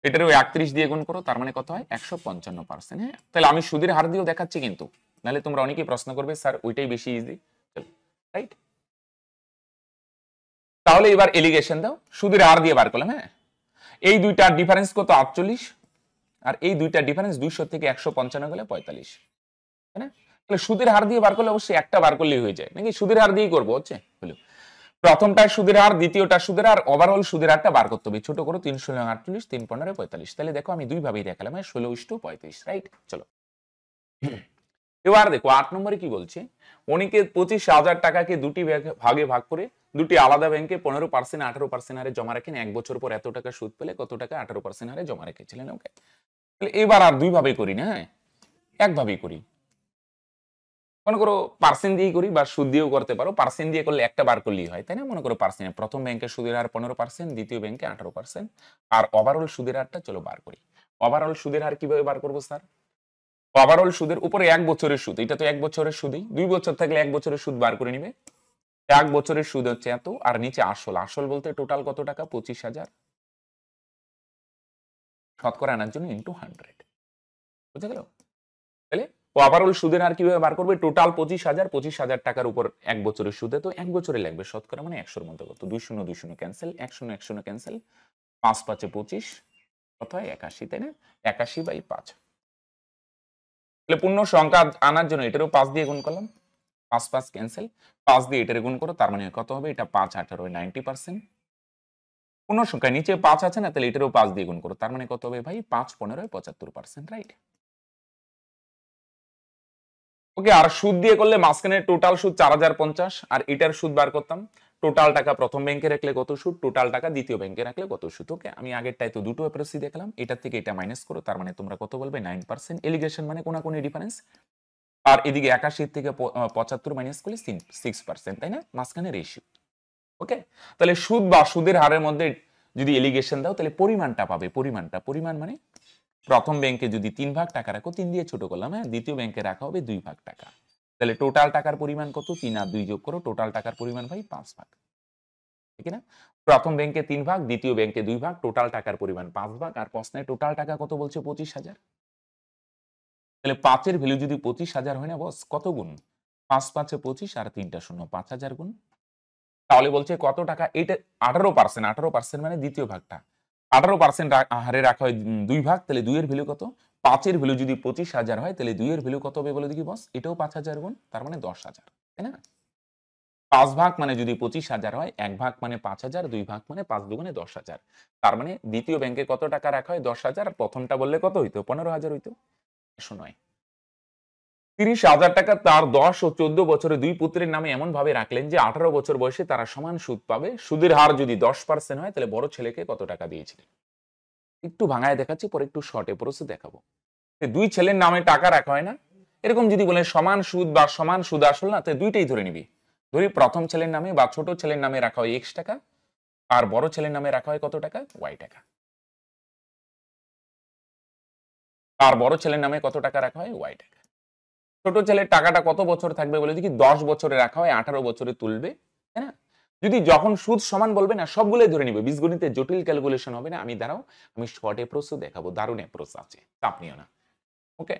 এটারও 31 দিয়ে গুণ করো, তার মানে কত হয়? 155%। হ্যাঁ, তাহলে আমি সুদের হার দিয়েও দেখাচ্ছি কিন্তু, নাহলে তোমরা অনেকেই প্রশ্ন করবে, স্যার ওইটাই বেশি ইজি, রাইট? তাহলে এবার এলিগেশন দাও, সুদের হার দিয়ে বার করলাম। হ্যাঁ, এই দুইটার ডিফারেন্স কত? 48। আর এই দুইটার ডিফারেন্স 200 থেকে 155 গেলে 45, তাই না? তাহলে সুদের হার দিয়ে বার করলে অবশ্যই একটা বার করলেই হয়ে যায়, নাকি সুদের হার দিয়েই করবো? হচ্ছে হলো প্রথমটা সুদের হার, দ্বিতীয়টা সুদের হার, ওভারঅল সুদের হারটা বার করতে হবে। ছোট করো, 3 16 48, 3 15 45। তাহলে দেখো আমি দুই ভাবেই দেখালাম, 16:35, রাইট? চলো এবার দেখো 8 নম্বরে কি বলছে? অনেকে 25,000 টাকাকে দুটি ভাগে ভাগ করে দুটি আলাদা ব্যাংকে 15% 18% হারে জমা রাখেন। 1 বছর পর এত টাকা সুদ পেলে কত টাকা? 18% হারে জমা রেখেছিলেন। ওকে, তাহলে এবার আর দুই ভাবে করি না, হ্যাঁ, একভাবেই করি। মনে করো পার্সেন্ট দিয়েই করি, বা সুদ দিয়েও করতে পারো। পার্সেন্ট দিয়ে করলে একটা বার করলেই হয়, তাই না? মনে করো পার্সেন্ট, প্রথম ব্যাংকের সুদের হার 15%, দ্বিতীয় ব্যাংকে 18%, আর ওভারঅল সুদের হারটা চলো বার করি। ওভারঅল সুদের হার কিভাবে বার করবো স্যার? ওভারঅল সুদের উপরে 1 বছরের সুদ, এটা তো 1 বছরের সুদই, 2 বছর থাকলে 1 বছরের সুদ বার করে নিবে। 1 বছরের সুদ হচ্ছে এত, আর নিচে আসল। আসল বলতে টোটাল কত টাকা? 25,000, শতকরা আনার জন্য ইন্টু 100। বুঝে গেল? তাহলে ওভারঅল সুদের হার কিভাবে বার করবে? টোটাল 25,000, 25,000 টাকার উপর 1 বছরের সুদে, তো 1 বছরে লাগবে শতকরা, মানে 100 এর মধ্যে কত? 2 0 2 0 ক্যান্সেল, 1 0 1 0 ক্যান্সেল, 5 5 25, কত হয়? 81, তাই না? 81/5। তাহলে পূর্ণ সংখ্যা আনার জন্য এটারও 5 দিয়ে গুণ করলাম, 5 5 ক্যান্সেল, 5 দিয়ে এটারে গুণ করো, তার মানে কত হবে? এটা 5 18 90%। পূর্ণ সংখ্যা নিচে 5 আছে না, তাহলে এটারও 5 দিয়ে গুণ করো, তার মানে কত হবে ভাই? 5 15 75%, রাইট? ওকে, আর সুদ দিয়ে করলে মাঝখানে টোটাল সুদ 4050, আর এটার সুদ বার করতাম। টোটাল টাকা প্রথম ব্যাংকে রাখলে কত সুদ, টোটাল টাকা দ্বিতীয় ব্যাংকে রাখলে কত সুদ। ওকে, আমি আগেরটাই তো দুটো অ্যাপ্রোচই দেখলাম, এটা থেকে এটা মাইনাস করো, তার মানে তোমরা কত বলবে? 9%। এলিগেশন মানে কোনাকুনি ডিফারেন্স। আর এদিকে 81 থেকে 75 মাইনাস করলে 6%, তাই না? মাঝখানে রেশিও। ওকে, তাহলে সুদ বা সুদের হারের মধ্যে যদি এলিগেশন দাও, তাহলে পরিমাণটা পাবে। পরিমাণ মানে প্রথম ব্যাংকে যদি 3 ভাগ টাকা রাখো, 3 দিয়ে ছোট করলাম, হ্যাঁ, দ্বিতীয় ব্যাংকে রাখা হবে 2 ভাগ টাকা। তাহলে টোটাল টাকার পরিমাণ কত? 3 আর 2 যোগ করো, টোটাল টাকার পরিমাণ ভাই 5 ভাগ, ঠিক না? প্রথম ব্যাংকে 3 ভাগ, দ্বিতীয় ব্যাংকে 2 ভাগ, টোটাল টাকার পরিমাণ 5 ভাগ। আর প্রশ্নে টোটাল টাকা কত বলছে? 25,000। তাহলে 5 এর ভ্যালু যদি 25,000 হয় না বস, কত গুণ? 5 5 25, আর 3টা শূন্য, 5,000 গুণ। তাহলে বলছে কত টাকা? এটা 18%, 18% মানে দ্বিতীয় ভাগটা। 18% হারে রাখা হয় 2 ভাগ, তাহলে 2 এর ভ্যালু কত? 5 এর ভ্যালু যদি 25,000 হয়, তাহলে 2 এর ভ্যালু কত হবে বলে দেখি বস? এটাও 5,000 গুণ, তার মানে 10,000, তাই না? 5 ভাগ মানে যদি 25,000 হয়, 1 ভাগ মানে 5,000, 2 ভাগ মানে 5 দুগুণে 10,000। তার মানে দ্বিতীয় ব্যাংকে কত টাকা রাখা হয়? 10,000। প্রথমটা বললে কত হইতো? 15,000 হইতো। 109। 30,000 টাকা তার 10 ও 14 বছরে দুই পুত্রের নামে এমন ভাবে রাখলেন যে 18 বছর বয়সে তারা সমান সুদ পাবে। সুদের হার যদি 10% হয় তাহলে বড় ছেলেকে কত টাকা দিয়েছিলেন? একটু ভাঙায় দেখাচ্ছি, পরে একটু শর্ট এপ্রোচে দেখাবো। দুই ছেলের নামে টাকা রাখা হয় না, এরকম যদি বলে সমান সুদ বা সমান সুদ আসল না, তাহলে দুইটাই ধরে নিবি। ধরি প্রথম ছেলের নামে বা ছোট ছেলের নামে রাখা হয় x টাকা, আর বড় ছেলের নামে রাখা হয় কত টাকা? y টাকা। আর বড় ছেলের নামে কত টাকা রাখা হয়? y টাকা। ছোট ছেলের টাকাটা কত বছর থাকবে বলে দেখি, 10 বছরে রাখা হয়, 18 বছরে তুলবে, তাই না? যদি যখন সুদ সমান বলবে না, সবগুলোই ধরে নিবে, বীজগণিতের জটিল ক্যালকুলেশন হবে না। আমি দাঁড়াও, আমি শর্ট এপ্রোচও দেখাবো, দারুণ এপ্রোচ আছে, চাপ নিও না। ওকে,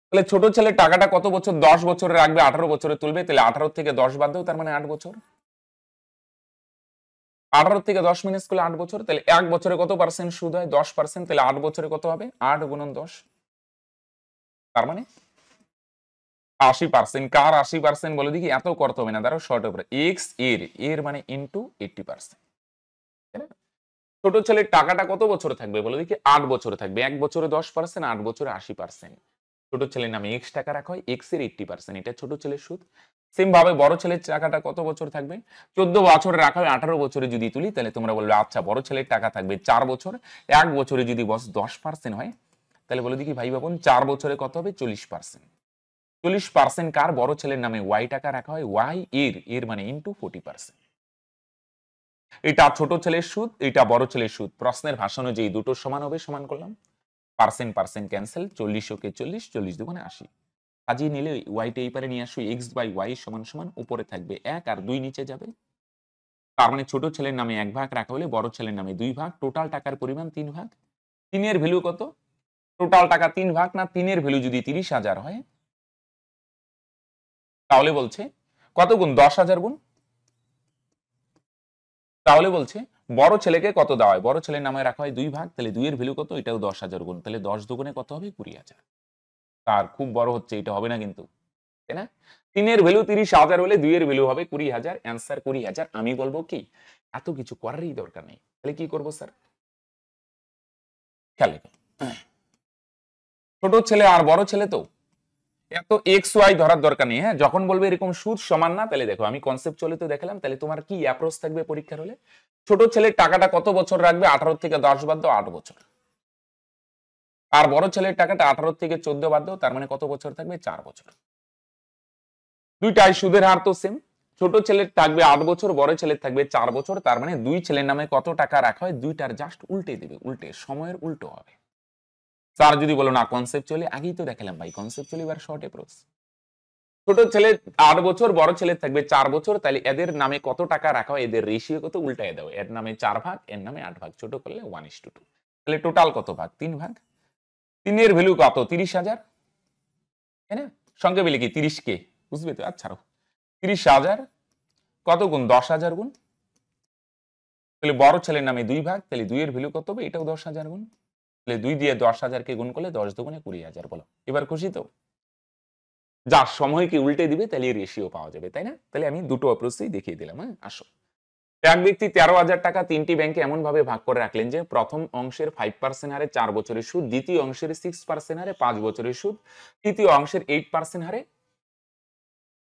তাহলে ছোট ছেলের টাকাটা কত বছর? 10 বছরে রাখবে, 18 বছরে তুলবে, তাহলে 18 থেকে 10 বাদ দাও, তার মানে 8 বছর। 18 থেকে 10 মাইনাস করলে 8 বছর, তাহলে 1 বছরে কত পার্সেন্ট সুদ হয়? 10%, তাহলে 8 বছরে কত হবে? 8 গুণন 10, তার মানে 80%। কার 80% বলে দেখি? এত করতে হবে না, দাঁড়াও, শর্ট উপরে এক্স এর মানে ইন্টু 80%, তাই না? ছোট ছেলের টাকাটা কত বছর থাকবে বলে দেখি? 8 বছরে থাকবে। 1 বছরে 10%, 8 বছরে 80%। ছোট ছেলের নামে x টাকা রাখা হয়, x এর 80%, এটা ছোট ছেলের সুদ। সেম ভাবে বড় ছেলের টাকাটা কত বছর থাকবে? 14 বছরে রাখা হয়, 18 বছরে যদি তুলি তাহলে তোমরা বলবে আচ্ছা বড় ছেলের টাকা থাকবে 4 বছর। 1 বছরে যদি বস 10% হয়, তাহলে বলে দেখি ভাই বাবন 4 বছরে কত হবে? 40%। 40% কার? বড় ছেলের নামে y টাকা রাখা হয়, y এর মানে ইন্টু 40%। এটা ছোট ছেলের সুদ, এটা বড় ছেলের সুদ। প্রশ্নের ভাষা অনুযায়ী দুটো সমান হবে, সমান করলাম। পার্সেন্ট পার্সেন্ট ক্যান্সেল, 40 ওকে 40, 40 দুগুণে 80। সাজিয়ে নিলে ওয়াইটা এই পারে নিয়ে আসো, এক্স বাই ওয়াই সমান সমান, উপরে থাকবে 1 আর 2 নিচে যাবে। তার মানে ছোট ছেলের নামে 1 ভাগ রাখা হলে বড় ছেলের নামে 2 ভাগ, টোটাল টাকার পরিমাণ 3 ভাগ। 3 এর ভ্যালু কত? টোটাল টাকা 3 ভাগ না, 3 এর ভ্যালু যদি 30,000 হয়, তাহলে বলছে কত গুণ? 10,000 গুণ। তাহলে বলছে বড় ছেলেকে কত দেওয়া হয়? বড় ছেলের নামে রাখা হয় 2 ভাগ, তাহলে 2 এর ভ্যালু কত? এটাও 10,000 গুণ, তাহলে 10 দুগুণে কত হবে? 20,000। তার খুব বড় হচ্ছে, এটা হবে না কিন্তু, তাই না? 3 এর ভ্যালু 30,000 হলে 2 এর ভ্যালু হবে 20,000, অ্যান্সার 20,000। আমি বলবো কি, এত কিছু করারই দরকার নেই। তাহলে কি করব স্যার? খেয়াল রেখো, ছোট ছেলে আর বড় ছেলে তো এত এক্স ওয়াই ধরার দরকার নেই। হ্যাঁ, যখন বলবে এরকম সুদ সমান না, তাহলে দেখো আমি কনসেপ্ট তো দেখালাম, তাহলে তোমার কি অ্যাপ্রোচ থাকবে পরীক্ষার হলে? ছোট ছেলের টাকাটা কত বছর রাখবে? 18 থেকে 10 বাদ দাও, 8 বছর। আর বড় ছেলের টাকাটা 18 থেকে 14 বাদ দাও, তার মানে কত বছর থাকবে? 4 বছর। দুইটাই সুদের হার তো সেম। ছোট ছেলের থাকবে 8 বছর, বড় ছেলের থাকবে 4 বছর, তার মানে দুই ছেলের নামে কত টাকা রাখা হয়? দুইটার জাস্ট উল্টে দিবে, উল্টে সময়ের উল্টো হবে। স্যার যদি বলো না কনসেপচুয়ালি, আগেই তো দেখালাম ভাই, কনসেপচুয়ালি এবার শর্ট অ্যাপ্রোচ। ছোট ছেলে 8 বছর, বড় ছেলের থাকবে 4 বছর, তাহলে এদের নামে কত টাকা রাখা হয়? এদের রেশিও কত? উল্টায় দাও, এর নামে 4 ভাগ, এর নামে 8 ভাগ, ছোট করলে 1:2। তাহলে টোটাল কত ভাগ? 3 ভাগ। 3 এর ভ্যালু কত? 30,000, তাই না? সঙ্গে মিলে কি 30 কে বুঝবে তো? আচ্ছা 30,000 কত গুণ? 10,000 গুণ। তাহলে বড় ছেলের নামে 2 ভাগ, তাহলে 2 এর ভ্যালু কত হবে? এটাও 10,000 গুণ। তাহলে 2 দিয়ে 10,000 কে গুণ করলে 10 দুগুণে 20,000। বলো এবার খুশি তো? যার সময়কে উল্টে দিবে তাহলে রেশিও পাওয়া যাবে, তাই না? তাহলে আমি দুটো অ্যাপ্রোচই দেখিয়ে দিলাম। হ্যাঁ, আসো। এক ব্যক্তি 13,000 টাকা 3টি ব্যাংকে এমন ভাবে ভাগ করে রাখলেন যে প্রথম অংশের 5% হারে 4 বছরের সুদ, দ্বিতীয় অংশের 6% হারে 5 বছরের সুদ, তৃতীয় অংশের 8% হারে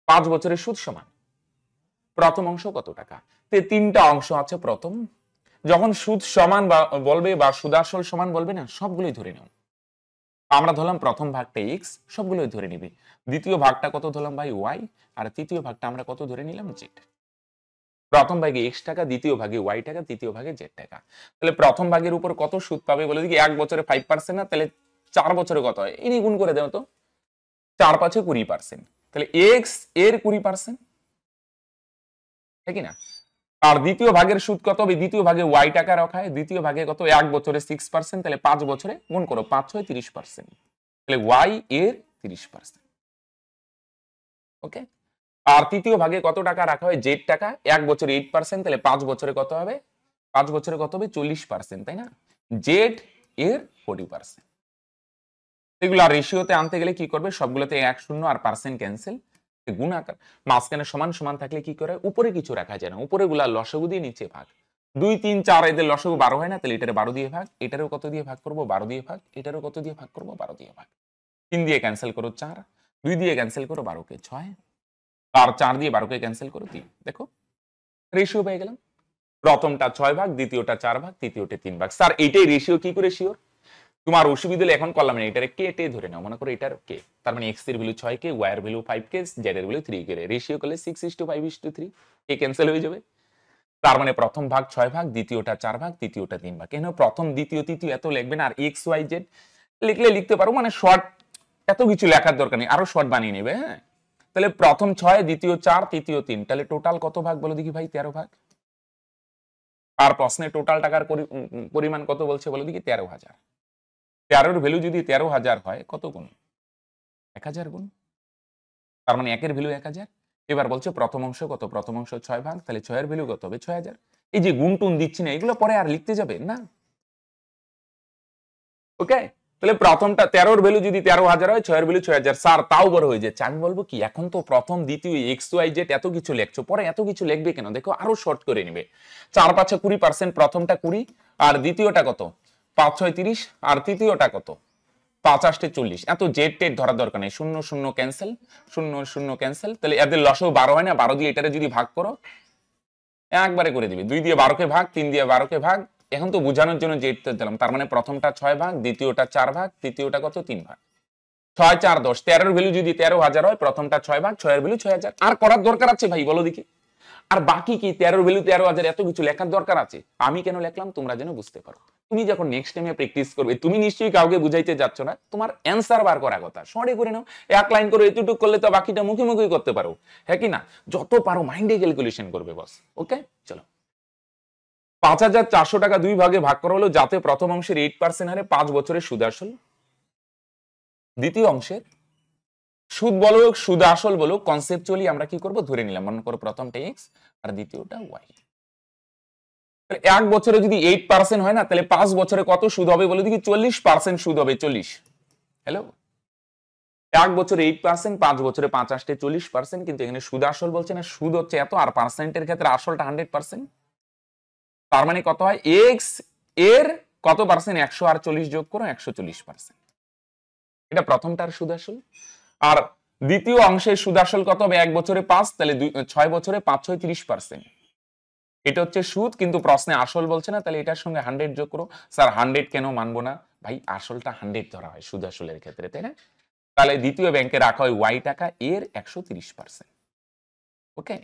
5 বছরের সুদ সমান। প্রথম অংশ কত টাকা? তিনটা অংশ আছে। প্রথম, যখন সুদ সমান বা বলবে বা সুদাসল সমান বলবে না, সবগুলোই ধরে নাও। আমরা ধরলাম প্রথম ভাগটা x, সবগুলোই ধরে নিবে। দ্বিতীয় ভাগটা কত ধরলাম ভাই? y, আর তৃতীয় ভাগটা আমরা কত ধরে নিলাম? z। প্রথম ভাগে x টাকা, দ্বিতীয় ভাগে y টাকা, তৃতীয় ভাগে z টাকা। তাহলে প্রথম ভাগের উপর কত সুদ পাবে বলে দেখি? 1 বছরে 5% না, তাহলে 4 বছরে কত হয়? ইনি গুণ করে দাও তো, 4 5 20%, তাহলে x এর 20%, ঠিক না? আর দ্বিতীয় ভাগের সুদ কত হবে? দ্বিতীয় ভাগে y টাকা রাখা হয়, দ্বিতীয় ভাগে কত? 1 বছরে 6%, তাহলে 5 বছরে গুণ করো, 5 6 30%, তাহলে y এর 30%। ওকে, আর তৃতীয় ভাগে কত টাকা রাখা হয়? z টাকা, 1 বছরে 8%, তাহলে 5 বছরে কত হবে? 5 বছরে কত হবে? 40%, তাই না? z এর 40%। এগুলো আর রেশিওতে আনতে গেলে কি করবে? সবগুলোতে 1 0 আর পার্সেন্ট ক্যান্সেল, গুণাকার। মাঝখানে সমান সমান থাকলে কি করে? উপরে কিছু রাখা যায় না, উপরে গুলা লসাগু দিয়ে নিচে ভাগ। 2 3 4 এদের লসাগু 12 হয় না, তাহলে এটারে 12 দিয়ে ভাগ, এটারও কত দিয়ে ভাগ করব? 12 দিয়ে ভাগ, এটারও কত দিয়ে ভাগ করব? 12 দিয়ে ভাগ। 3 দিয়ে ক্যান্সেল করো 4, 2 দিয়ে ক্যান্সেল করো 12 কে 6 আর 4 দিয়ে 12 কে ক্যান্সেল করো 3। দেখো রেশিও পেয়ে গেলাম। প্রথমটা 6 ভাগ, দ্বিতীয়টা 4 ভাগ, তৃতীয়টা 3 ভাগ। স্যার এইটাই রেশিও কি করে শিওর? তোমার অসুবিধা হলে এখন করলাম না, এটারে কে টে ধরে নাও, মনে করো এটার কে, তার মানে এক্স এর ভ্যালু 6 কে, ওয়াই এর ভ্যালু 5 কে, জেড এর ভ্যালু 3 কে, রেশিও করলে 6:5:3, কে ক্যান্সেল হয়ে যাবে। তার মানে প্রথম ভাগ 6 ভাগ, দ্বিতীয়টা 4 ভাগ, তৃতীয়টা 3 ভাগ। কেন প্রথম দ্বিতীয় তৃতীয় এত লিখবে না, আর এক্স ওয়াই জেড লিখলে লিখতে পারো, মানে শর্ট এত কিছু লেখার দরকার নেই, আরো শর্ট বানিয়ে নেবে। হ্যাঁ, তাহলে প্রথম 6, দ্বিতীয় 4, তৃতীয় 3, তাহলে টোটাল কত ভাগ বলো দেখি ভাই? 13 ভাগ। আর প্রশ্নে টোটাল টাকার পরিমাণ কত বলছে বলো দেখি? 13,000। 13 ভ্যালু যদি 13,000 হয়, কত গুণ? 1000 গুণ। তার মানে একের ভ্যালু 1000। এবার বলছে প্রথম অংশ কত? প্রথম অংশ 6 ভাগ, তাহলে 6 এর ভ্যালু কত হবে? 6000। এই যে গুণ টুন দিচ্ছি না, এগুলো পরে আর লিখতে যাবে না। ওকে, তাহলে প্রথমটা 13 ভ্যালু যদি 13,000 হয়, 6 এর ভ্যালু 6000। স্যার তাও বড় হয়ে যাচ্ছে। আমি বলবো কি, এখন তো প্রথম দ্বিতীয় এক্স ওয়াই জেড এত কিছু লিখছো, পরে এত কিছু লিখবে কেন? দেখো আরো শর্ট করে নেবে। 4 5 20%, প্রথমটা 20, আর দ্বিতীয়টা কত? 5 6 30, আর তৃতীয়টা কত? 5 8 40। এত জেড টেড ধরার দরকার নেই। 0 0 ক্যান্সেল, 0 0 ক্যান্সেল। তাহলে এদের লসও 12 হয় না? 12 দিয়ে এটারে যদি ভাগ করো, একবারে করে দিবি। 2 দিয়ে 12 কে ভাগ, 3 দিয়ে 12 কে ভাগ। এখন তো বোঝানোর জন্য জেড টেড দিলাম। তার মানে প্রথমটা 6 ভাগ, দ্বিতীয়টা 4 ভাগ, তৃতীয়টা কত? 3 ভাগ। 6 4 10, 13 এর ভ্যালু যদি 13,000 হয়, প্রথমটা 6 ভাগ, 6 এর ভ্যালু 6000। আর করার দরকার আছে ভাই বলো দেখি? আর বাকি কি? 13 এর ভ্যালু 13,000, এত কিছু লেখার দরকার আছে? আমি কেন লিখলাম তোমরা যেন বুঝতে পারো। তুমি যখন নেক্সট টাইমে প্র্যাকটিস করবে, তুমি নিশ্চয়ই কাউকে বুঝাইতে যাচ্ছ না, তোমার অ্যানসার বার করার কথা। শর্টে করে নাও, এক লাইন করে এতটুকু করলে তো বাকিটা মুখে মুখেই করতে পারো। হ্যাঁ কি না? যত পারো মাইন্ডে ক্যালকুলেশন করবে বস। ওকে, চলো। 5,400 টাকা 2 ভাগে ভাগ করা হলো, যাতে প্রথম অংশের 8% হারে 5 বছরের সুদ আসল, দ্বিতীয় অংশের সুদ বলো সুদ আসল বলো, কনসেপচুয়ালি আমরা কি করব? ধরে নিলাম, মনে করো প্রথমটা এক্স আর দ্বিতীয়টা ওয়াই। এক বছরে যদি 8% হয় না, তাহলে 5 বছরে কত সুদ হবে বলে দেখি? 40% সুদ হবে। 40। হ্যালো, এক বছরে 8%, 5 বছরে 5 8 40%, কিন্তু এখানে সুদ আসল বলছে না, সুদ হচ্ছে এত, আর পার্সেন্টের ক্ষেত্রে আসলটা 100%। তার মানে কত হয়? এক্স এর কত পার্সেন্ট? 100 আর 40 যোগ করো, 140%। এটা প্রথমটার সুদ আসল। আর দ্বিতীয় অংশের সুদ আসল কত হবে? 1 বছরে 5, তাহলে 6 বছরে 5 6 30%। এটা হচ্ছে সুদ, কিন্তু প্রশ্নে আসল বলছে না, তাহলে এটার সঙ্গে 100 যোগ করো। স্যার 100 কেন মানবো না? ভাই আসলটা 100 ধরা হয় সুদ আসলের ক্ষেত্রে, তাই না? তাহলে দ্বিতীয় ব্যাংকে রাখা হয় ওয়াই টাকা, এর 130%। ওকে,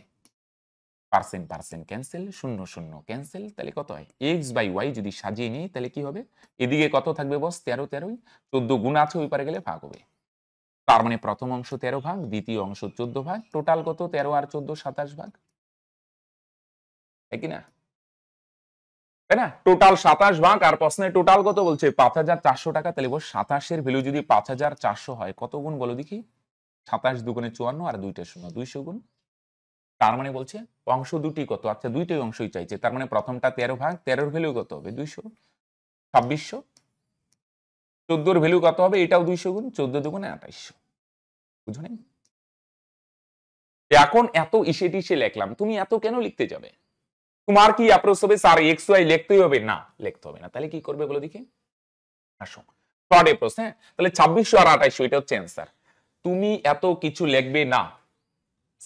পার্সেন্ট পার্সেন্ট ক্যান্সেল, 0 0 ক্যান্সেল। তাহলে কত হয়? এক্স বাই ওয়াই যদি সাজিয়ে নিই, তাহলে কি হবে? এদিকে কত থাকবে বস? 13 13, 14 গুণ আছে, ওই পারে গেলে ভাগ হবে। তার মানে প্রথম অংশ 13 ভাগ, দ্বিতীয় অংশ 14 ভাগ, টোটাল কত? 13 আর 14 27 ভাগ। কি না? তাই না? টোটাল 27 ভাগ। আর প্রশ্নে টোটাল কত বলছে? 5,400 টাকা। তাহলে বস 27 এর ভ্যালু যদি 5,400 হয়, কত গুণ বলো দেখি? 27 দুগুণে 54, আর 2টা 0, 200 গুণ। তার মানে বলছে অংশ দুটি কত? আচ্ছা, দুইটাই অংশই চাইছে। তার মানে প্রথমটা 13 ভাগ, 13 এর ভ্যালু কত হবে? 200, 2600। 14 এর ভ্যালু কত হবে? এটাও 200 গুণ, 14 দুগুণে 2800। বুঝো নাই? এখন এত ইসে টিসে লিখলাম, তুমি এত কেন লিখতে যাবে? তোমার কি অ্যাপ্রোচ হবে? স্যার এক্স ওয়াই লিখতেই হবে না? লিখতে হবে না। তাহলে কি করবে বলো দেখি? আসো, শর্ট অ্যাপ্রোচ। হ্যাঁ, তাহলে 2600 আর 2800, এটা হচ্ছে অ্যান্সার। তুমি এত কিছু লিখবে না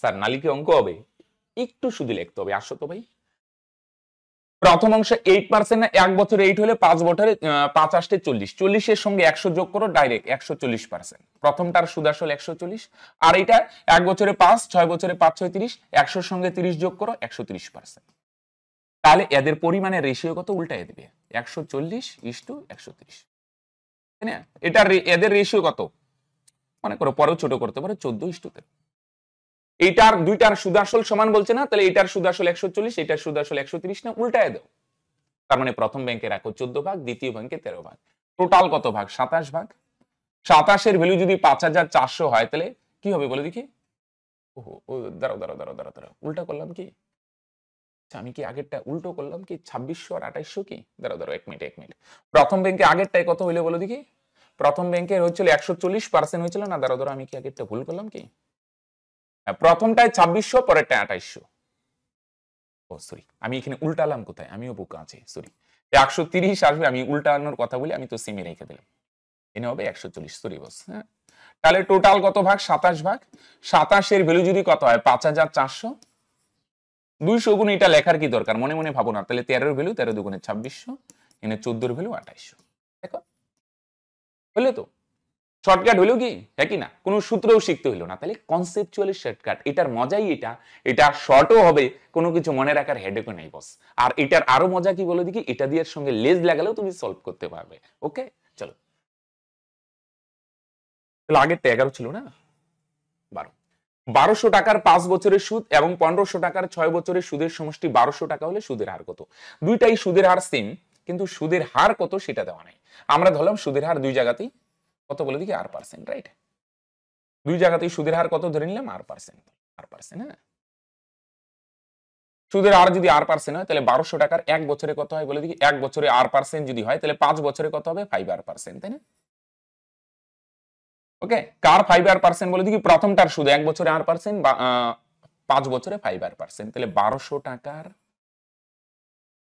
স্যার, না লিখে অঙ্ক হবে? একটু শুধু লিখতে হবে। আসো তো ভাই। প্রথম অংশে 8% না, এক বছরে 8 হলে 5 বছরে 5 8 40, 40 এর সঙ্গে 100 যোগ করো, ডাইরেক্ট 140%। প্রথমটার সুদ আসল 140, আর এটা এক বছরে 5, 6 বছরে 5 6 30, 100 এর সঙ্গে 30 যোগ করো, 130%। তাহলে এদের পরিমাণের রেশিও কত? উল্টায় দিবে, 140:130। তাই না? এটা এদের রেশিও কত? মনে করো পরেও ছোট করতে পারো, 14:13। এইটার দুইটার সুদ আসল সমান বলছে না, তাহলে এটার সুদ আসল 140, এটার সুদ আসল 130 না, উল্টায় দাও। তার মানে প্রথম ব্যাংকে রাখো 14 ভাগ, দ্বিতীয় ব্যাংকে 13 ভাগ। টোটাল কত ভাগ? 27 ভাগ। 27 এর ভ্যালু যদি 5,400 হয়, তাহলে কি হবে বলে দেখি? ওহো, দাঁড়াও দাঁড়াও দাঁড়াও দাঁড়াও দাঁড়াও, উল্টা করলাম কি? আচ্ছা, আমি কি আগেরটা উল্টো করলাম কি? 2600 আর 2800 কি? দাঁড়াও দাঁড়াও, 1 মিনিট 1 মিনিট। প্রথম ব্যাংকে আগেরটাই কত হইলো বলে দেখি? প্রথম ব্যাংকের হচ্ছিল 140% হয়েছিল না? দাঁড়াও দাঁড়াও, আমি কি আগেরটা ভুল করলাম কি? হ্যাঁ, প্রথমটায় 2600, পরেরটায় 2800। ও সরি, আমি এখানে উল্টালাম কোথায়? আমিও বোকা আছি, সরি। 130 আসবে, আমি উল্টানোর কথা বলি, আমি তো সেমি রেখে দিলাম। এনে হবে 140। Sorry boss. হ্যাঁ, তাহলে টোটাল কত ভাগ? 27 ভাগ। 27 এর ভ্যালু যদি কত হয়? 5400। 200 গুণ, এটা লেখার কি দরকার, মনে মনে ভাবো না। তাহলে 13 এর ভ্যালু 13 দুগুণে 2600, এখানে 14 এর ভ্যালু 2800। দেখো হলো তো, শর্টকাট হলো কি? হ্যাঁ কি না? কোনো সূত্রও শিখতে হলো না। তাহলে কনসেপচুয়ালি শর্টকাট, এটার মজাই এটা। এটা শর্টও হবে, কোনো কিছু মনে রাখার হেডেকও নাই বস। আর এটার আরো মজা কি বলো দেখি, এটা দিয়ে সঙ্গে লেজ লাগালেও তুমি সলভ করতে পারবে। ওকে চলো, তাহলে আগেরটা 11 ছিল না, 12। 1200 টাকার 5 বছরের সুদ এবং 1500 টাকার 6 বছরের সুদের সমষ্টি 1200 টাকা হলে সুদের হার কত? দুইটাই সুদের হার সেম, কিন্তু সুদের হার কত সেটা দেওয়া নাই। আমরা ধরলাম সুদের হার দুই জায়গাতেই কত বলে দেখি, R%, রাইট? দুই জায়গাতেই সুদের হার কত ধরে নিলাম? R%। হ্যাঁ, সুদের হার যদি R% হয়, তাহলে 1200 টাকার 1 বছরে কত হয় বলে দেখি? 1 বছরে R% যদি হয়, তাহলে 5 বছরে কত হবে? 5R%, তাই না? ওকে, কার 5R% বলে দেখি? প্রথমটার সুদ 1 বছরে R%, বা 5 বছরে 5R%। তাহলে 1200 টাকার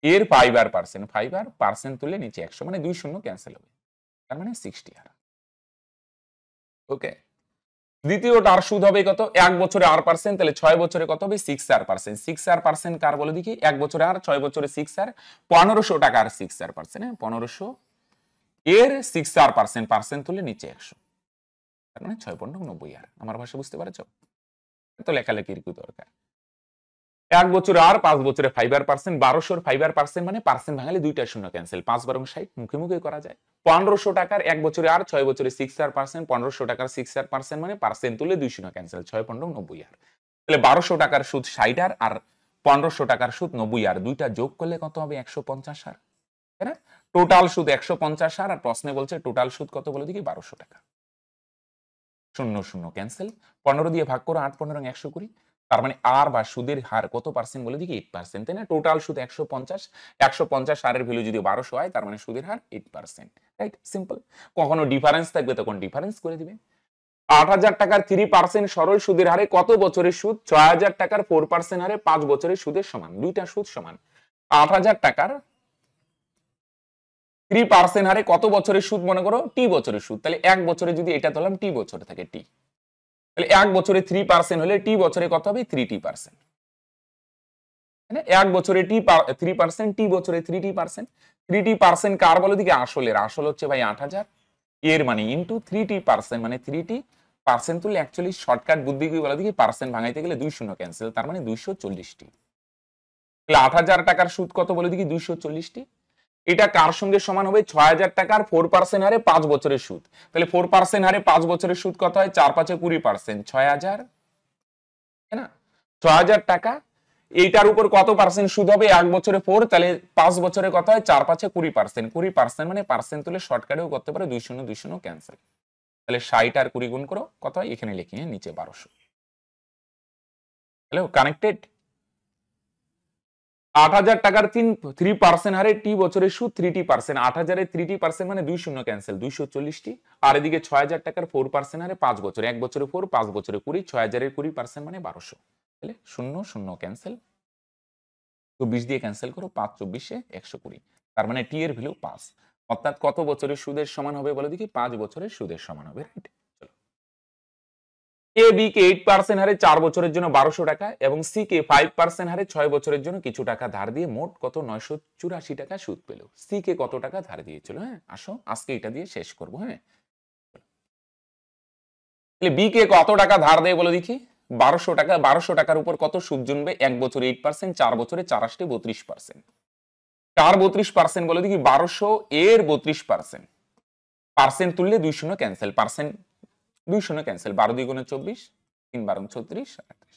এর 5R%, 5R% তুললে নিচে 100, মানে 2 শূন্য ক্যান্সেল হবে, তার মানে 60R। ওকে, দ্বিতীয়টার সুদ হবে কত? 1 বছরে R%, তাহলে 6 বছরে কত হবে? 6R%। 6R% কার বলে দেখি? 1 বছরে আর 6 বছরে 6R, 1500 টাকার 6R%, হ্যাঁ 1500 এর 6R%, পার্সেন্ট তুললে নিচে 100, তার মানে 6.90R। আমার ভাষা বুঝতে পারছো? তো লেখালেখির কি দরকার? 1 বছরে আর 5 বছরে 5R%, 1200 5R%, মানে পার্সেন্ট ভাঙালে দুইটা শূন্য ক্যান্সেল, 5 বারং 60, মুখে মুখে করা যায়। 1500 টাকার 1 বছরে আর 6 বছরে 6R%, 1500 টাকার 6R%, মানে পার্সেন্ট তুলে 2 শূন্য ক্যান্সেল, 6.90R। তাহলে 1200 টাকার সুদ 60R আর 1500 টাকার সুদ 90R, দুইটা যোগ করলে কত হবে? 150R, তাই না? টোটাল সুদ 150R, আর প্রশ্নে বলছে টোটাল সুদ কত বলে দেখি? 1200 টাকা। শূন্য শূন্য ক্যান্সেল, 15 দিয়ে ভাগ করো, 8 15 120, তার মানে আর বা সুদের হার কত পার্সেন্ট বলে দেখি? 8%, তাই না? টোটাল সুদ 150 হারের ভ্যালু যদি 1200 হয়, তার মানে সুদের হার 8%, রাইট? সিম্পল। কখনো ডিফারেন্স থাকবে তখন ডিফারেন্স করে দিবে। 8000 টাকার 3% সরল সুদের হারে কত বছরের সুদ? 6000 টাকার 4% হারে 5 বছরের সুদের সমান। দুইটা সুদ সমান। 8000 টাকার 3% হারে কত বছরের সুদ মনে করো? টি বছরের সুদ। তাহলে 1 বছরে যদি এটা ধরলাম টি বছরে থাকে টি, তাহলে 1 বছরে 3% হলে টি বছরে কত হবে? 3t%। 1 বছরে 3%, টি বছরে 3t%। 3t% কার বলে দিকে? আসলের। আসল হচ্ছে ভাই 8000, এর মানে ইনটু 3t%, মানে 3t% তুললে অ্যাকচুয়ালি শর্টকাট বুদ্ধি কি বলে দিকে? পার্সেন্ট ভাঙাইতে গেলে 2 শূন্য ক্যান্সেল, তার মানে 240টি। তাহলে 8000 টাকার সুদ কত বলে দিকে? 240টি। এটা কার সঙ্গে সমান হবে? 6000 টাকার 4% হারে 5 বছরের সুদ। তাহলে 4% হারে 5 বছরের সুদ কত হয়? 4 5 20%, 6000, তাই না? 6000 টাকা, এইটার উপর কত পার্সেন্ট সুদ হবে? 1 বছরে 4, তাহলে 5 বছরে কত হয়? 4 5 20%, 20%, মানে পার্সেন্ট তুলে শর্টকাটেও করতে পারে, 2 শূন্য 2 শূন্য ক্যান্সেল। তাহলে 60 আর 20 গুণ করো, কত হয়? এখানে লিখি, হ্যাঁ নিচে 1200। Hello, connected? 8000 টাকার 3% হারে টি বছরের সুদ 3t%, 8000 এর 3t% মানে 2 শূন্য ক্যান্সেল, 240টি। আর এদিকে 6000 টাকার 4% হারে 5 বছর, 1 বছরে 4, 5 বছরে 20, 6000 এর 20% মানে 1200। তাহলে শূন্য শূন্য ক্যান্সেল, তো 20 দিয়ে ক্যান্সেল করো, 5 24 120, তার মানে টি এর ভ্যালু 5। অর্থাৎ কত বছরের সুদের সমান হবে বলে দেখি? 5 বছরের সুদের সমান হবে, রাইট? এ বি কে 8% হারে 4 বছরের জন্য 1200 টাকা এবং সি কে 5% হারে 6 বছরের জন্য কিছু টাকা ধার দিয়ে মোট কত? 984 টাকা সুদ পেল। সি কে কত টাকা ধার দিয়েছিল? হ্যাঁ আসো আজকে এটা দিয়ে শেষ করব। হ্যাঁ, তাহলে বি কে কত টাকা ধার দেয় বলে দেখি? 1200 টাকা। 1200 টাকার উপর কত সুদ জমবে? 1 বছরে 8%, 4 বছরে 4 8 32%। কার 32% বলে দেখি? 1200 এর 32%। পার্সেন্ট তুললে 2 শূন্য ক্যান্সেল, পার্সেন্ট 2 শূন্য ক্যান্সেল, 12 2 গুণে 24, 3 12 36, 38।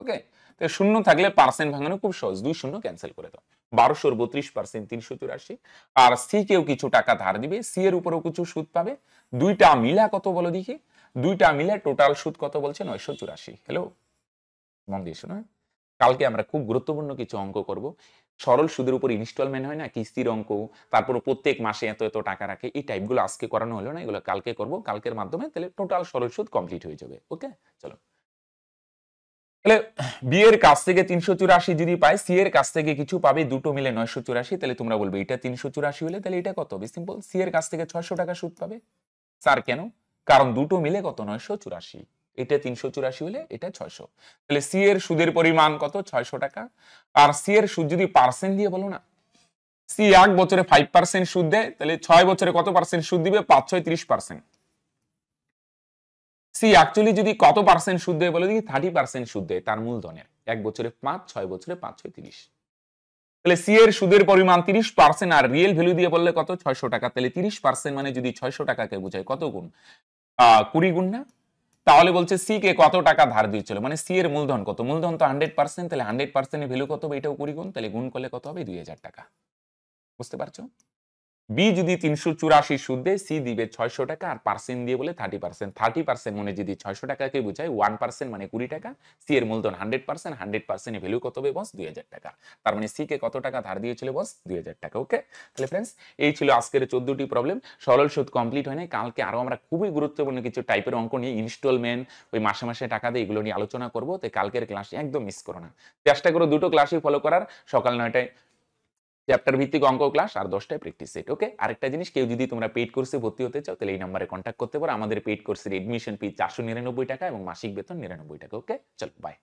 ওকে, তো শূন্য থাকলে পার্সেন্ট ভাঙানো খুব সহজ, 2 শূন্য ক্যান্সেল করে দাও। 1200 এর 32% 384, আর সি কেও কিছু টাকা ধার দিবে, সি এর উপরেও কিছু সুদ পাবে। দুইটা মিলা কত বলো দেখি? দুইটা মিলে টোটাল সুদ কত বলছে? 984। হ্যালো, মন দিয়ে শোনো। কালকে আমরা খুব গুরুত্বপূর্ণ কিছু অঙ্ক করব। সরল সুদের উপর ইনস্টলমেন্ট হয় না, কিস্তির অঙ্ক, তারপর প্রত্যেক মাসে এত এত টাকা রাখে, এই টাইপগুলো আজকে করানো হলো না, এগুলো কালকে করব। কালকের মাধ্যমে তাহলে টোটাল সরল সুদ কমপ্লিট হয়ে যাবে। ওকে চলো, তাহলে বি এর কাছ থেকে 384 যদি পায়, সি এর কাছ থেকে কিছু পাবে, দুটো মিলে 984। তাহলে তোমরা বলবে এটা 384 হলে তাহলে এটা কত হবে? সিম্পল, সি এর কাছ থেকে 600 টাকা সুদ পাবে। স্যার কেন? কারণ দুটো মিলে কত 984, এটা 384 হলে এটা 600। তাহলে সি এর সুদের পরিমাণ কত 600 টাকা। আর সি এর সুদ যদি পার্সেন্ট দিয়ে বলো না, সি 1 বছরে 5% সুদ দেয়, তাহলে 6 বছরে কত পার্সেন্ট সুদ দিবে? 5 6 30%। সি অ্যাকচুয়ালি যদি কত পার্সেন্ট সুদ দেয় বলে দেখি, 30% সুদ দেয় তার মূলধনের। 1 বছরে 5, 6 বছরে 5 6 30। তাহলে সি এর সুদের পরিমাণ 30% আর রিয়েল ভ্যালু দিয়ে বললে কত 600 টাকা। তাহলে 30% মানে যদি 600 টাকাকে বোঝায় কত গুণ? 20 গুণ না? তাহলে বলছে সি কে কত টাকা ধার দিয়েছিল, মানে সি এর মূলধন কত? মূলধন তো 100%, তাহলে 100% এর ভ্যালু কত হবে? এটাও 20 গুণ, তাহলে গুণ করলে কত হবে? 2000 টাকা। বুঝতে পারছো? বি যদি 384 সুদ দেয়, সি দিবে 600 টাকা আর পার্সেন্ট দিয়ে বলে 30%। 30% মানে যদি 600 টাকাকে বোঝায়, 1% মানে 20 টাকা। সি এর মূলধন 100%, 100% এর ভ্যালু কত হবে বস? 2000 টাকা। তার মানে সি কে কত টাকা ধার দিয়েছিল বস? 2000 টাকা। ওকে, তাহলে ফ্রেন্ডস এই ছিল আজকের 14টি প্রবলেম। সরল সুদ কমপ্লিট হয় নাই। কালকে আরো আমরা খুবই গুরুত্বপূর্ণ কিছু টাইপের অঙ্ক নিয়ে, ইনস্টলমেন্ট, ওই মাসে মাসে টাকা দেয়, এগুলো নিয়ে আলোচনা করবো। তাই কালকের ক্লাস একদম মিস করো না। চেষ্টা করো দুটো ক্লাসই ফলো করার। সকাল 9টায় চ্যাপ্টার ভিত্তিক অঙ্ক ক্লাস আর 10টায় প্র্যাকটিস সেট। ওকে, আরেকটা জিনিস, কেউ যদি তোমরা পেইড কোর্সে ভর্তি হতে চাও তাহলে এই নম্বরে কন্ট্যাক্ট করতে পারো। আমাদের পেইড কোর্সের এডমিশন ফি 499 টাকা এবং মাসিক বেতন 99 টাকা। ওকে, চলো বাই।